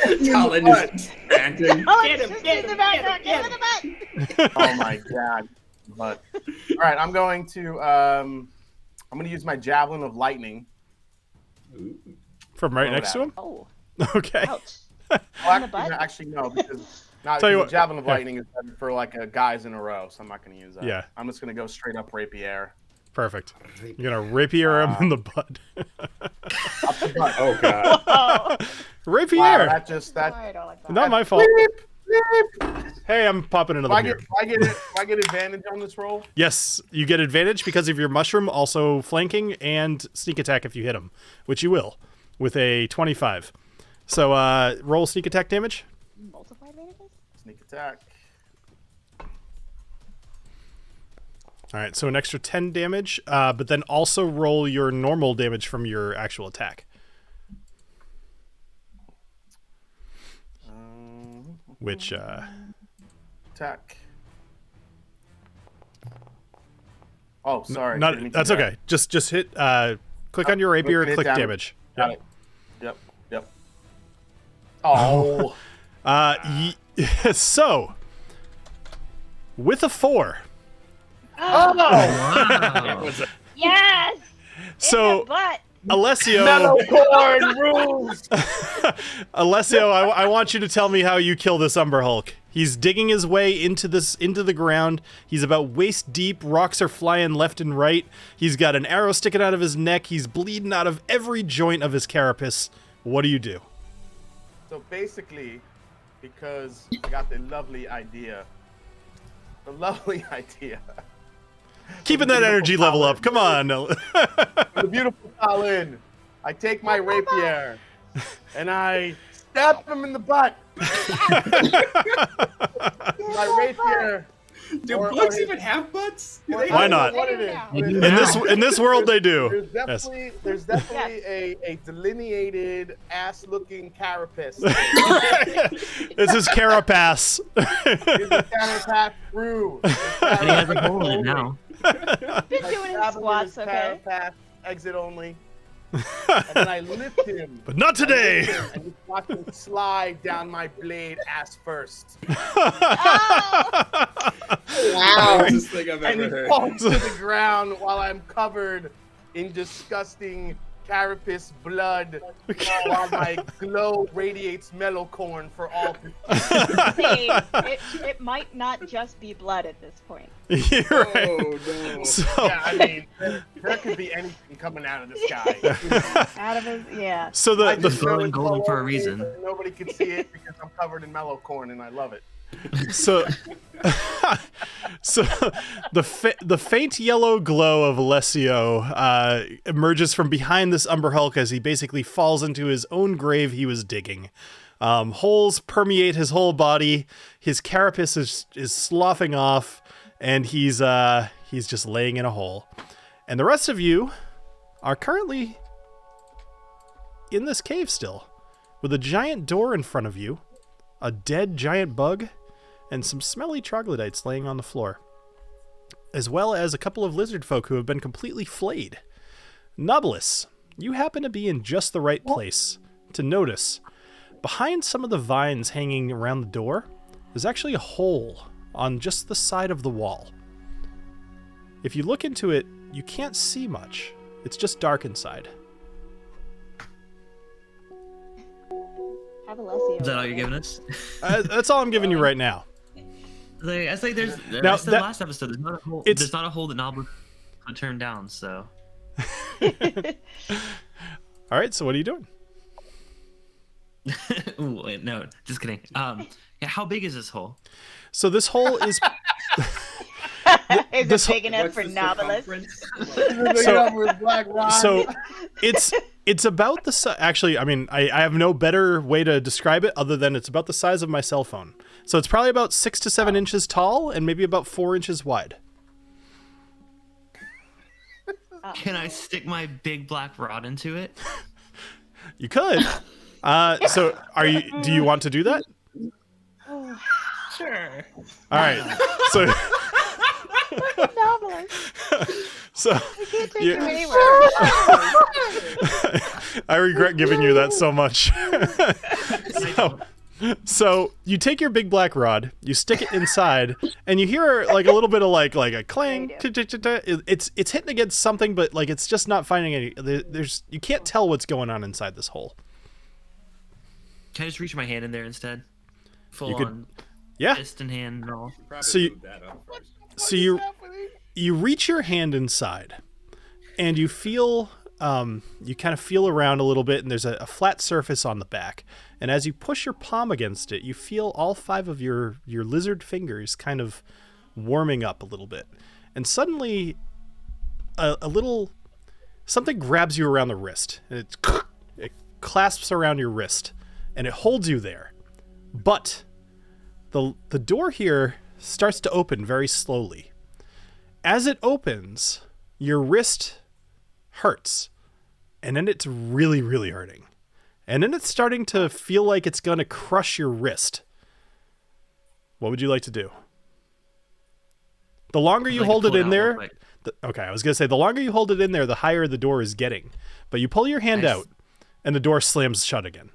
TaLin is panting. Oh, get him in the butt. Get him in the butt. Oh my god. But all right, I'm going to use my javelin of lightning. From right next to him? Oh, Okay. ouch. Well, the butt? actually, no, because not Tell you the what- javelin of yeah. lightning is for like guys in a row, so I'm not going to use that. Yeah. I'm just going to go straight up rapier. Perfect. You're going to rapier him in the butt. Oh god. Oh, Rapier! Wow, that I don't like that. Not my fault. Hey, I'm popping another Do beer. I get advantage on this roll? Yes, you get advantage because of your mushroom, also flanking, and sneak attack if you hit him, which you will, with a 25. So roll sneak attack damage. Multiply advantages? Sneak attack. All right, so an extra 10 damage, but then also roll your normal damage from your actual attack. Which, Attack. Oh, sorry. Didn't mean to that's do that. okay. Just hit, click on your rapier, hit click damage. damage. Got it. Yep. Oh. So, with a 4. Oh! Wow. Yes! So, But Alessio, Corn rules! Alessio, I want you to tell me how you kill this Umber Hulk. He's digging his way into the ground. He's about waist deep. Rocks are flying left and right. He's got an arrow sticking out of his neck. He's bleeding out of every joint of his carapace. What do you do? So basically, because I got the lovely idea. Keeping that energy level up. Come on. The beautiful TaLin. I take my rapier and I stab him in the butt. My rapier. Do bugs even have butts? Do they Why have- not? What it is. In this world, they do. There's Yes. definitely a delineated ass-looking carapace. This is carapace. There's a carapace through. And he has a hole in it now. been doing his squats, okay? Carapace, exit only. And then I lift him. But not today. And just watch him slide down my blade ass first. Wow. Craziest thing I've And ever he heard. falls to the ground while I'm covered in disgusting carapace blood while my glow radiates mellow corn for all to See, it might not just be blood at this point. You're right. Oh no. So, Yeah, I mean, there could be anything coming out of this guy. Out of his, yeah. so I the just throw glowing it golden all for a over me reason. so nobody can see it because I'm covered in mellow corn and I love it. So, so the faint yellow glow of Alessio emerges from behind this Umber Hulk as he basically falls into his own grave he was digging. Holes permeate his whole body. His carapace is sloughing off, and he's just laying in a hole. And the rest of you are currently in this cave still, with a giant door in front of you, a dead giant bug, and some smelly troglodytes laying on the floor, as well as a couple of lizard folk who have been completely flayed. Knobolas, you happen to be in just the right place to notice, behind some of the vines hanging around the door, there's actually a hole on just the side of the wall. If you look into it, you can't see much. It's just dark inside. Have Alessio. Is that all you're giving us? That's all I'm giving you right now. I think there's. Now, I said that- last episode. There's not a hole. it's- There's not a hole that Knobolas could turn down. So. All right, so what are you doing? Ooh, wait, no, just kidding. Yeah, how big is this hole? So this hole is Is This- it big enough What's for the Knobolas? circumference? so it's about the size. Actually, I mean, I have no better way to describe it other than it's about the size of my cell phone. So it's probably about 6 to 7 inches tall and maybe about 4 inches wide. Can I stick my big black rod into it? You could. So do you want to do that? Sure. All right. So Knobolas. so I can't take you- you anywhere. I regret giving you that so much. So you take your big black rod, you stick it inside, and you hear like a little bit of like a clang. It's hitting against something, but like it's just not finding any. There's you can't tell what's going on inside this hole. Can I just reach my hand in there instead? Full You could- on Yeah. fist and hand and all. Probably So you- move that up first. So you reach your hand inside, and you feel you kind of feel around a little bit, and there's a flat surface on the back. And as you push your palm against it, you feel all 5 of your lizard fingers kind of warming up a little bit. And suddenly, a little something grabs you around the wrist, and it clasps around your wrist, and it holds you there. But the door here starts to open very slowly. As it opens, your wrist hurts, and then it's really, really hurting. And then it's starting to feel like it's going to crush your wrist. What would you like to do? The longer you I'd like to hold it pull it in out there, real quick. okay, I was going to say, the longer you hold it in there, the higher the door is getting. But you pull your hand Nice. out, and the door slams shut again.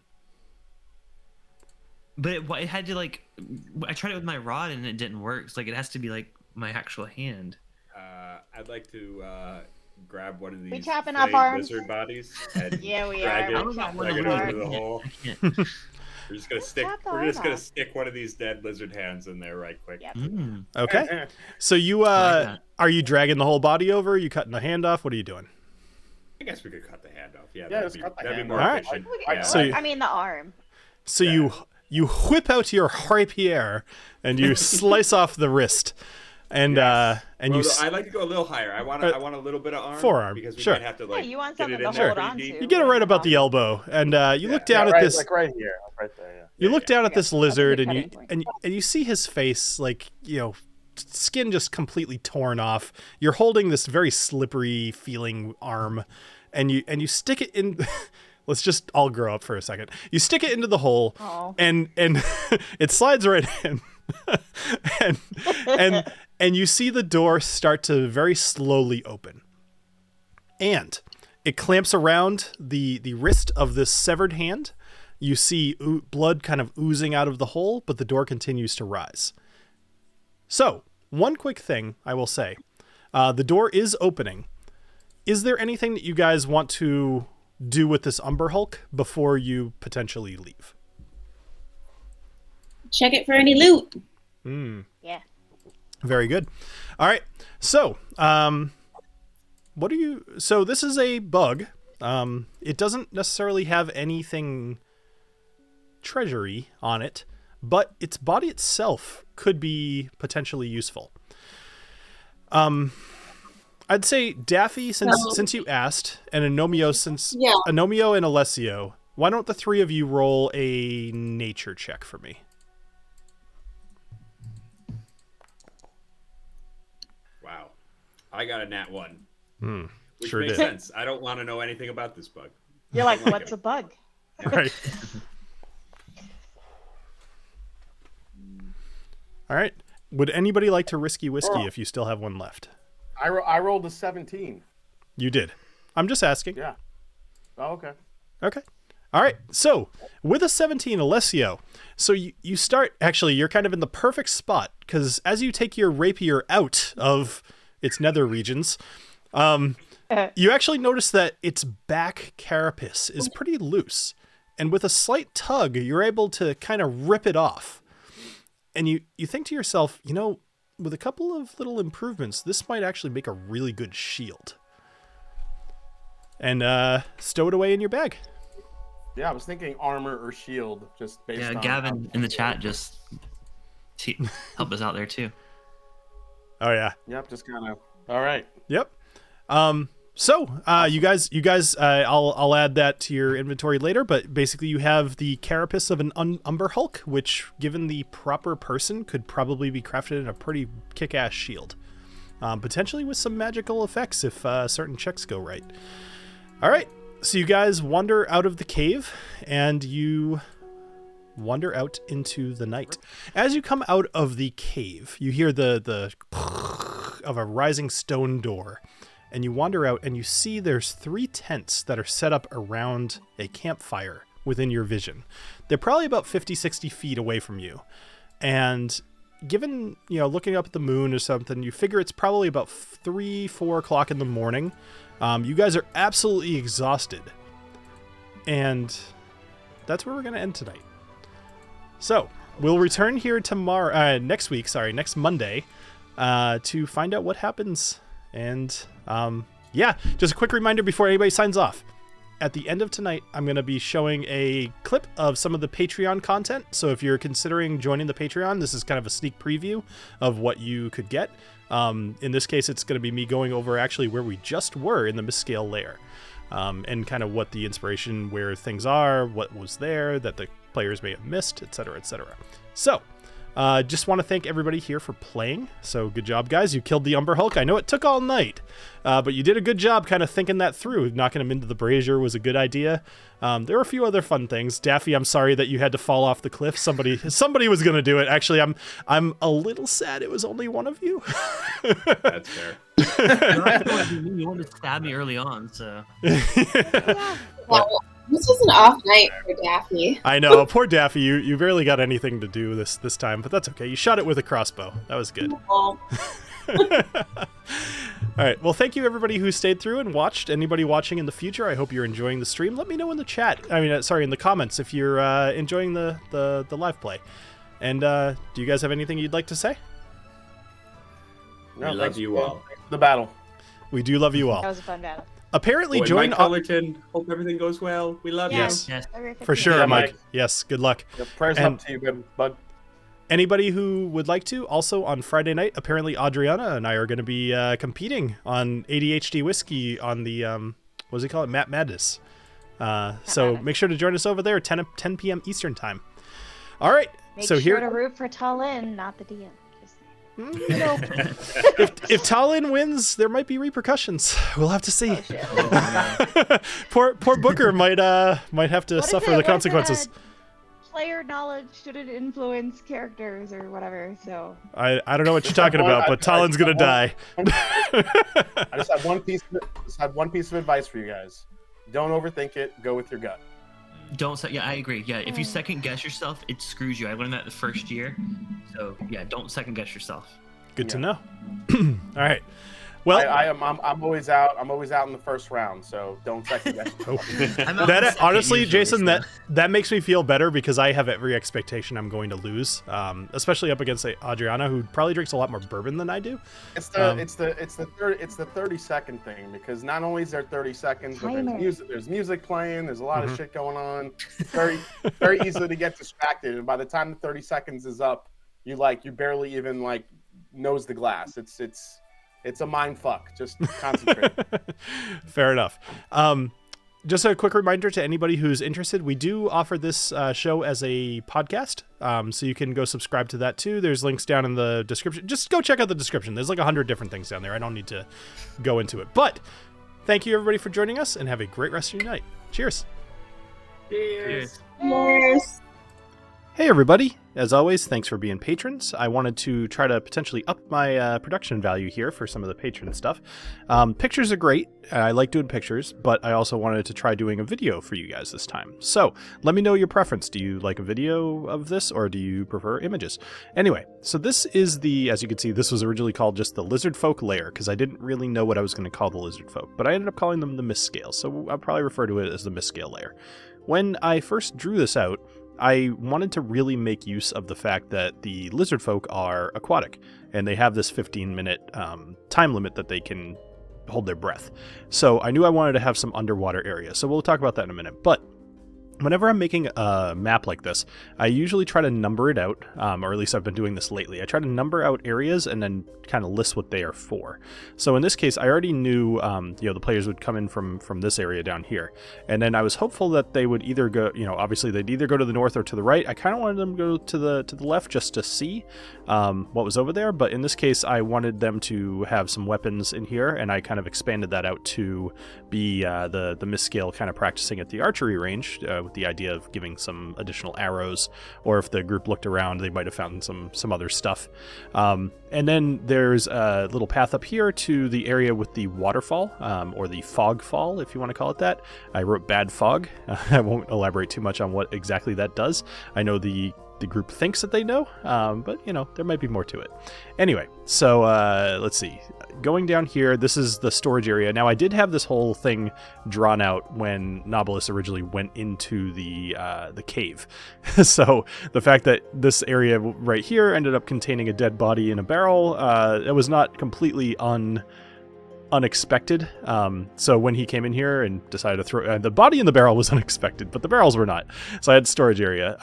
But it had to like, I tried it with my rod and it didn't work. So like it has to be like my actual hand. I'd like to grab one of these chopping up flayed arms? lizard bodies and Yeah, we drag are. it, We're chopping drag it up into the arms. hole. I can't. We're just gonna stick. Chop the We're just arm gonna off. stick one of these dead lizard hands in there right quick. Yep. Okay. So you like that. are you dragging the whole body over? Are you cutting the hand off? What are you doing? I guess we could cut the hand off. Yeah, Yeah, that'd just be, cut the that'd be hand more off. Alright. efficient. Look Yeah. at- So you- I mean, the arm. So you whip out your rapier and you slice off the wrist, and Well, you I'd like to go a little higher. I want a little bit of arm. forearm, because we sure. might have to like. Yeah, you want get something it to in there hold pretty on deep. to. you get it right about the elbow, and you look down Yeah, at right, this. like right here, right there. Yeah. You look down at Okay. this lizard, That's a and good you cutting point. and you see his face, like skin just completely torn off. You're holding this very slippery feeling arm, and you stick it in. Let's just all grow up for a second. You stick it into the hole, Aw. and it slides right in, and you see the door start to very slowly open, and it clamps around the wrist of this severed hand. You see blood kind of oozing out of the hole, but the door continues to rise. So, one quick thing I will say. The door is opening. Is there anything that you guys want to do with this Umber Hulk before you potentially leave? Check it for any loot. Yeah. Very good. All right. So, what are you... So, this is a bug. It doesn't necessarily have anything treasury on it, but its body itself could be potentially useful. I'd say Daffy, since you asked, and Agnomeio, Yeah. Agnomeio and Alessio, why don't the 3 of you roll a nature check for me? Wow, I got a nat 1. Which sure makes did. sense. I don't want to know anything about this bug. You're like, what's a bug? Right. All right. Would anybody like to risky whiskey if you still have one left? I rolled a 17. You did. I'm just asking. Yeah. Oh, okay. Okay. All right. So with a 17, Alessio, so you start, actually, you're kind of in the perfect spot because as you take your rapier out of its nether regions, you actually notice that its back carapace is pretty loose. And with a slight tug, you're able to kind of rip it off. And you think to yourself, with a couple of little improvements, this might actually make a really good shield. And stow it away in your bag. Yeah, I was thinking armor or shield, just based on... Gavin in the chat just helped us out there too. Oh yeah. Yep, just kind of... All right. Yep. So you guys, I'll add that to your inventory later, but basically you have the carapace of an Umber Hulk, which, given the proper person, could probably be crafted in a pretty kick-ass shield. Potentially with some magical effects if certain checks go right. All right. So you guys wander out of the cave, and you wander out into the night. As you come out of the cave, you hear the of a rising stone door, and you wander out, and you see there's 3 tents that are set up around a campfire within your vision. They're probably about 50-60 feet away from you, and given, looking up at the moon or something, you figure it's probably about 3-4 o'clock in the morning. You guys are absolutely exhausted, and that's where we're going to end tonight. So we'll return here next Monday, to find out what happens. And just a quick reminder before anybody signs off. At the end of tonight, I'm going to be showing a clip of some of the Patreon content. So if you're considering joining the Patreon, this is kind of a sneak preview of what you could get. In this case, it's going to be me going over actually where we just were in the Misscale lair, and kind of what the inspiration, where things are, what was there that the players may have missed, etc., etc. So just want to thank everybody here for playing. So good job, guys. You killed the Umber Hulk. I know it took all night, but you did a good job kind of thinking that through. Knocking him into the brazier was a good idea. There were a few other fun things. Daffy, I'm sorry that you had to fall off the cliff. Somebody was going to do it. Actually, I'm a little sad it was only one of you. That's fair. You wanted to stab me early on, so. Well, this was an off night for Daffy. I know, poor Daffy. You barely got anything to do this time, but that's okay. You shot it with a crossbow. That was good. Well, All right. Well, thank you everybody who stayed through and watched. Anybody watching in the future, I hope you're enjoying the stream. Let me know in the chat. In the comments if you're enjoying the live play. And do you guys have anything you'd like to say? No, we love you all. The battle. We do love you all. That was a fun battle. Apparently, Boy, join Mike Fullerton. Hope everything goes well. We love Yes. you. Yes. For sure, Yeah, Mike. Mike. Yes. Good luck. Yep, prayers And- up to you, bud. Anybody who would like to, also on Friday night, apparently Adriana and I are going to be competing on ADHD Whiskey on the, what does he call it? Matt Madness. So make sure to join us over there at 10 p.m. Eastern time. All right. Make so sure here, to root for TaLin, not the DM. Just if TaLin wins, there might be repercussions. We'll have to see. Oh, shit. Poor Booker might have to suffer the consequences. Player knowledge shouldn't influence characters or whatever, so... I don't know what you're talking about, but TaLin's gonna die. I just had one piece of advice for you guys. Don't overthink it. Go with your gut. I agree. Yeah, if you second guess yourself, it screws you. I learned that the first year. So yeah, don't second guess yourself. Good to know. All right. Well, I'm always out. I'm always out in the first round, so don't second guess. that honestly, Jason, that makes me feel better because I have every expectation I'm going to lose, especially up against Adriana, who probably drinks a lot more bourbon than I do. It's the 30-second thing, because not only is there 30 seconds, but there's music playing. There's a lot of shit going on. Very very easily to get distracted, and by the time the 30 seconds is up, you barely even nose the glass. It's a mind fuck. Just concentrate. Fair enough. Just a quick reminder to anybody who's interested, we do offer this show as a podcast, so you can go subscribe to that too. There's links down in the description. Just go check out the description. There's 100 different things down there. I don't need to go into it. But thank you everybody for joining us, and have a great rest of your night. Cheers. Cheers. Cheers. Hey everybody, as always, thanks for being patrons. I wanted to try to potentially up my production value here for some of the patron stuff. Pictures are great, I like doing pictures, but I also wanted to try doing a video for you guys this time. So, let me know your preference. Do you like a video of this, or do you prefer images? Anyway, so this is as you can see, this was originally called just the Lizard Folk Lair, because I didn't really know what I was going to call the Lizard Folk, but I ended up calling them the Misscale, so I'll probably refer to it as the Misscale Lair. When I first drew this out, I wanted to really make use of the fact that the lizard folk are aquatic, and they have this 15-minute time limit that they can hold their breath. So I knew I wanted to have some underwater area, so we'll talk about that in a minute. But whenever I'm making a map like this, I usually try to number it out, or at least I've been doing this lately. I try to number out areas and then kind of list what they are for. So in this case, I already knew, the players would come in from this area down here. And then I was hopeful that they would either go, obviously they'd either go to the north or to the right. I kind of wanted them to go to the left just to see what was over there. But in this case, I wanted them to have some weapons in here, and I kind of expanded that out to be the mid-scale kind of practicing at the archery range, with the idea of giving some additional arrows, or if the group looked around, they might have found some other stuff. And then there's a little path up here to the area with the waterfall, or the fog fall, if you want to call it that. I wrote bad fog. I won't elaborate too much on what exactly that does. I know the group thinks that they know, but there might be more to it. Anyway, so let's see. Going down here, this is the storage area. Now, I did have this whole thing drawn out when Knobolas originally went into the cave. So the fact that this area right here ended up containing a dead body in a barrel, it was not completely unexpected. So when he came in here and decided to throw the body in the barrel was unexpected, but the barrels were not. So I had storage area.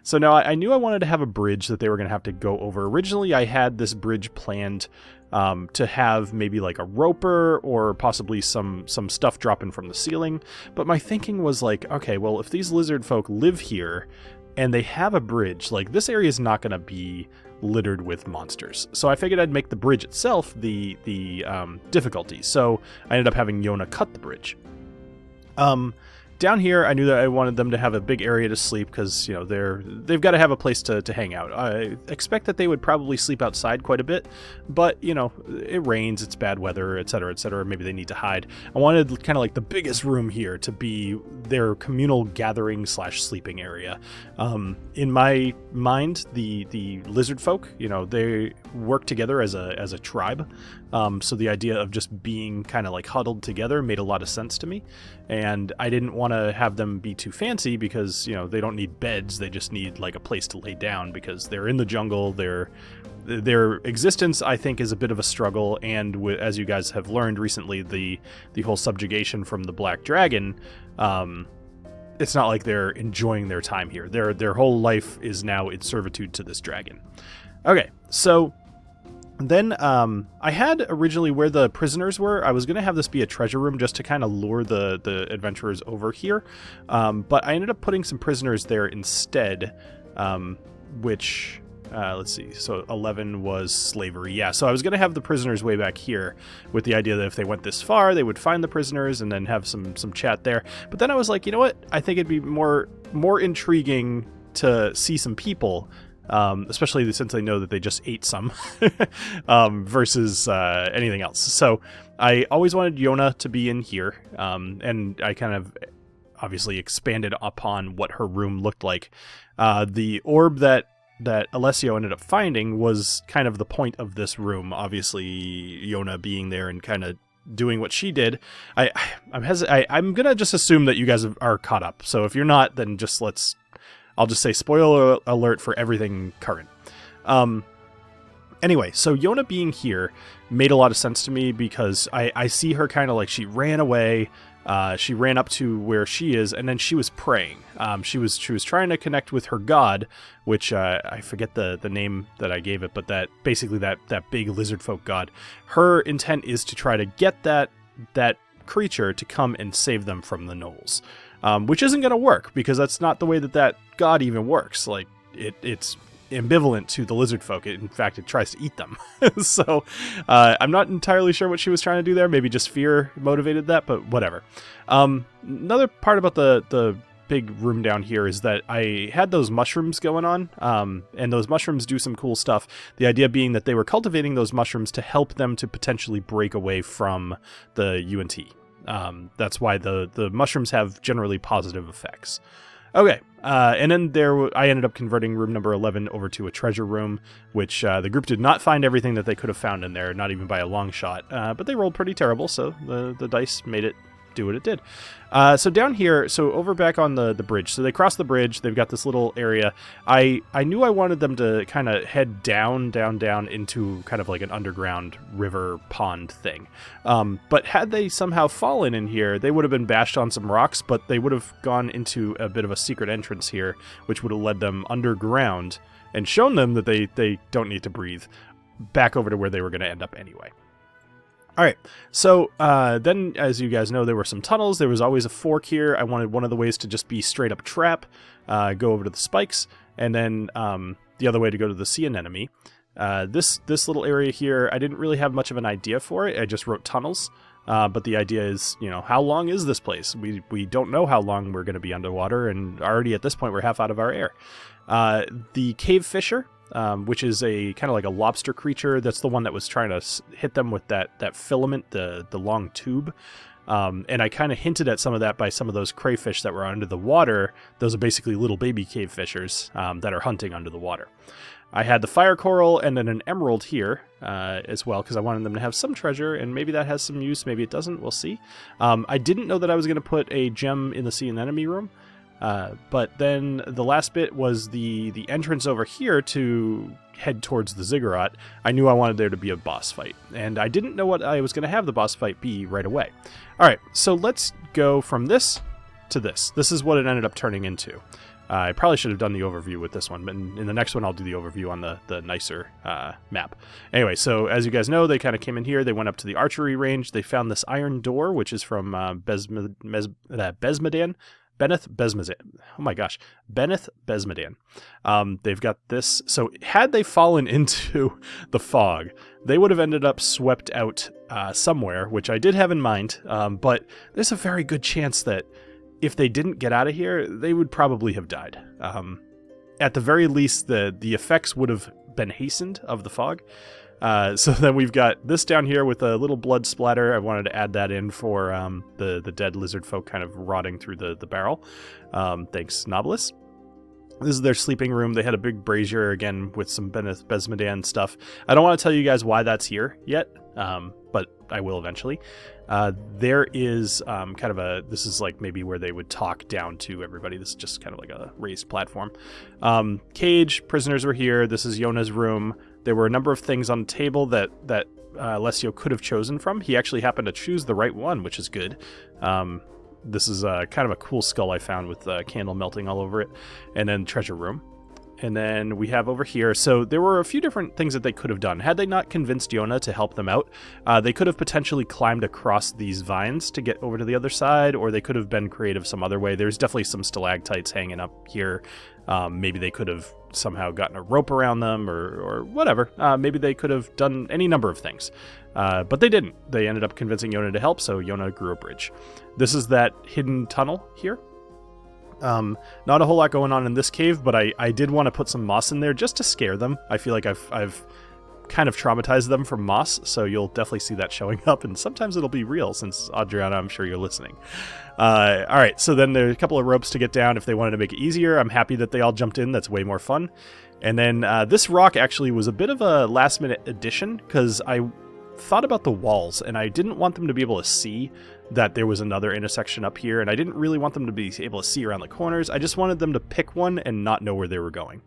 So now I knew I wanted to have a bridge that they were going to have to go over. Originally, I had this bridge planned to have maybe like a roper or possibly some stuff dropping from the ceiling. But my thinking was like, okay, well, if these lizard folk live here and they have a bridge, like this area is not going to be littered with monsters. So I figured I'd make the bridge itself the difficulty. So I ended up having Yona cut the bridge. Down here, I knew that I wanted them to have a big area to sleep because, they've got to have a place to hang out. I expect that they would probably sleep outside quite a bit, but, it rains, it's bad weather, etc., etc. Maybe they need to hide. I wanted kind of like the biggest room here to be their communal gathering / sleeping area. In my mind, the lizard folk, they work together as a tribe. So the idea of just being kind of like huddled together made a lot of sense to me. And I didn't want to have them be too fancy because, they don't need beds. They just need like a place to lay down because they're in the jungle. Their existence, I think, is a bit of a struggle. And as you guys have learned recently, the whole subjugation from the Black Dragon, it's not like they're enjoying their time here. Their whole life is now in servitude to this dragon. Okay, so then I had originally where the prisoners were, I was going to have this be a treasure room just to kind of lure the adventurers over here. But I ended up putting some prisoners there instead, which, let's see, so 11 was slavery. Yeah, so I was going to have the prisoners way back here with the idea that if they went this far, they would find the prisoners and then have some chat there. But then I was like, you know what? I think it'd be more intriguing to see some people, especially since I know that they just ate some, versus anything else. So I always wanted Yona to be in here, and I kind of obviously expanded upon what her room looked like. The orb that Alessio ended up finding was kind of the point of this room. Obviously, Yona being there and kind of doing what she did. I'm gonna just assume that you guys are caught up. So if you're not, then I'll just say spoiler alert for everything current. Anyway, so Yona being here made a lot of sense to me because I see her kind of like she ran away. She ran up to where she is, and then she was praying. She was trying to connect with her god, which I forget the name that I gave it, but that basically that big lizard folk god. Her intent is to try to get that creature to come and save them from the gnolls. Which isn't going to work because that's not the way that god even works. Like it's ambivalent to the lizard folk. In fact, it tries to eat them. So I'm not entirely sure what she was trying to do there. Maybe just fear motivated that, but whatever. Another part about the big room down here is that I had those mushrooms going on, and those mushrooms do some cool stuff. The idea being that they were cultivating those mushrooms to help them to potentially break away from the UNT. That's why the mushrooms have generally positive effects. Okay, and then I ended up converting room number 11 over to a treasure room, which the group did not find everything that they could have found in there, not even by a long shot. But they rolled pretty terrible, so the dice made it do what it did. So down here, so over back on the bridge. So they cross the bridge. They've got this little area. I knew I wanted them to kind of head down into kind of like an underground river pond thing. But had they somehow fallen in here, they would have been bashed on some rocks, but they would have gone into a bit of a secret entrance here, which would have led them underground and shown them that they don't need to breathe back over to where they were going to end up anyway. All right, so then, as you guys know, there were some tunnels. There was always a fork here. I wanted one of the ways to just be straight up trap, go over to the spikes, and then the other way to go to the sea anemone. This little area here, I didn't really have much of an idea for it. I just wrote tunnels, but the idea is, how long is this place? We don't know how long we're going to be underwater, and already at this point we're half out of our air. The cave fisher, which is a kind of like a lobster creature. That's the one that was trying to hit them with that filament, the long tube. And I kind of hinted at some of that by some of those crayfish that were under the water. Those are basically little baby cave fishers that are hunting under the water. I had the fire coral and then an emerald here as well, because I wanted them to have some treasure, and maybe that has some use, maybe it doesn't. We'll see. I didn't know that I was going to put a gem in the sea anemone room. But then the last bit was the entrance over here to head towards the ziggurat. I knew I wanted there to be a boss fight, and I didn't know what I was going to have the boss fight be right away. All right, so let's go from this to this. This is what it ended up turning into. I probably should have done the overview with this one, but in the next one I'll do the overview on the nicer map. Anyway, so as you guys know, they kind of came in here. They went up to the archery range. They found this iron door, which is from Besmedan. Beneth Besmedan. They've got this. So had they fallen into the fog, they would have ended up swept out somewhere, which I did have in mind. But there's a very good chance that if they didn't get out of here, they would probably have died. At the very least, the effects would have been hastened of the fog. So then we've got this down here with a little blood splatter. I wanted to add that in for the dead lizard folk kind of rotting through the barrel. Thanks, Knobolas. This is their sleeping room. They had a big brazier, again, with some Besmedan stuff. I don't want to tell you guys why that's here yet, but I will eventually. There is this is like maybe where they would talk down to everybody. This is just kind of like a raised platform. Cage, prisoners were here. This is Yona's room. There were a number of things on the table that Alessio could have chosen from. He actually happened to choose the right one, which is good. This is kind of a cool skull I found with candle melting all over it. And then treasure room. And then we have over here, so there were a few different things that they could have done. Had they not convinced Yona to help them out, they could have potentially climbed across these vines to get over to the other side, or they could have been creative some other way. There's definitely some stalactites hanging up here. Maybe they could have somehow gotten a rope around them or whatever. Maybe they could have done any number of things. But they didn't. They ended up convincing Yona to help, so Yona grew a bridge. This is that hidden tunnel here. Not a whole lot going on in this cave, but I did want to put some moss in there just to scare them. I feel like I've kind of traumatized them from moss, so you'll definitely see that showing up, and sometimes it'll be real, since Adriana, I'm sure you're listening. All right, so then there's a couple of ropes to get down if they wanted to make it easier. I'm happy that they all jumped in. That's way more fun. And then this rock actually was a bit of a last-minute addition, because I thought about the walls, and I didn't want them to be able to see that there was another intersection up here, and I didn't really want them to be able to see around the corners. I just wanted them to pick one and not know where they were going.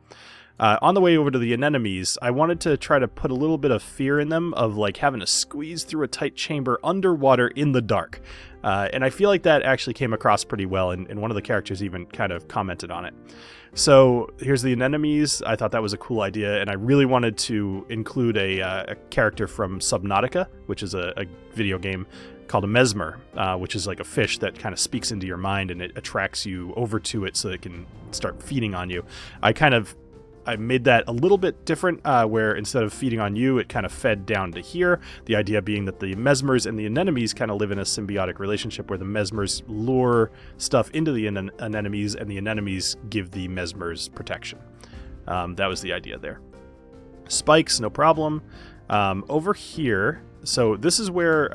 On the way over to the anemones, I wanted to try to put a little bit of fear in them of like having to squeeze through a tight chamber underwater in the dark. And I feel like that actually came across pretty well, and one of the characters even kind of commented on it. So here's the anemones. I thought that was a cool idea, and I really wanted to include a character from Subnautica, which is a video game called a mesmer, which is like a fish that kind of speaks into your mind, and it attracts you over to it so it can start feeding on you. I made that a little bit different, where instead of feeding on you, it kind of fed down to here. The idea being that the mesmers and the anemones kind of live in a symbiotic relationship where the mesmers lure stuff into the anemones, and the anemones give the mesmers protection. That was the idea there. Spikes, no problem. Over here, so this is where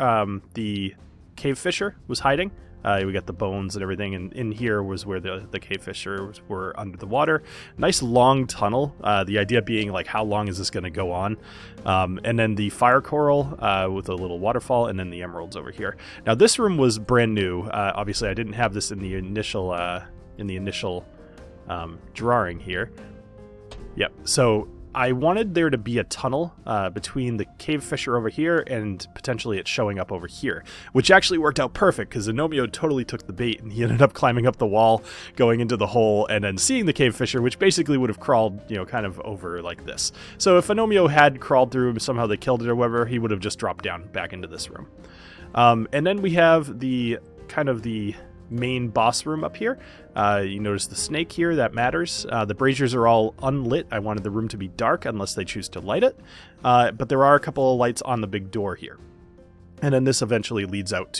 the cave fisher was hiding. We got the bones and everything, and in here was where the cave fissures were under the water. Nice long tunnel. The idea being like, how long is this going to go on? And then the fire coral with a little waterfall, and then the emeralds over here. Now this room was brand new. Obviously, I didn't have this in the initial drawing here. Yep. So I wanted there to be a tunnel between the cave fissure over here and potentially it showing up over here, which actually worked out perfect because Agnomeio totally took the bait and he ended up climbing up the wall, going into the hole, and then seeing the cave fissure, which basically would have crawled, kind of over like this. So if Agnomeio had crawled through, somehow they killed it or whatever, he would have just dropped down back into this room. And then we have the main boss room up here. You notice the snake here, that matters. The braziers are all unlit. I wanted the room to be dark unless they choose to light it. But there are a couple of lights on the big door here. And then this eventually leads out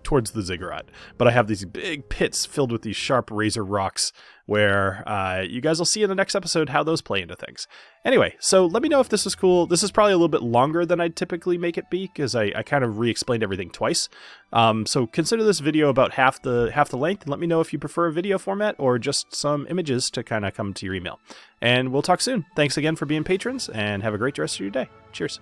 towards the ziggurat. But I have these big pits filled with these sharp razor rocks where you guys will see in the next episode how those play into things. Anyway, so let me know if this is cool. This is probably a little bit longer than I'd typically make it be because I kind of re-explained everything twice. So consider this video about half the length, and let me know if you prefer a video format or just some images to kind of come to your email. And we'll talk soon. Thanks again for being patrons, and have a great rest of your day. Cheers.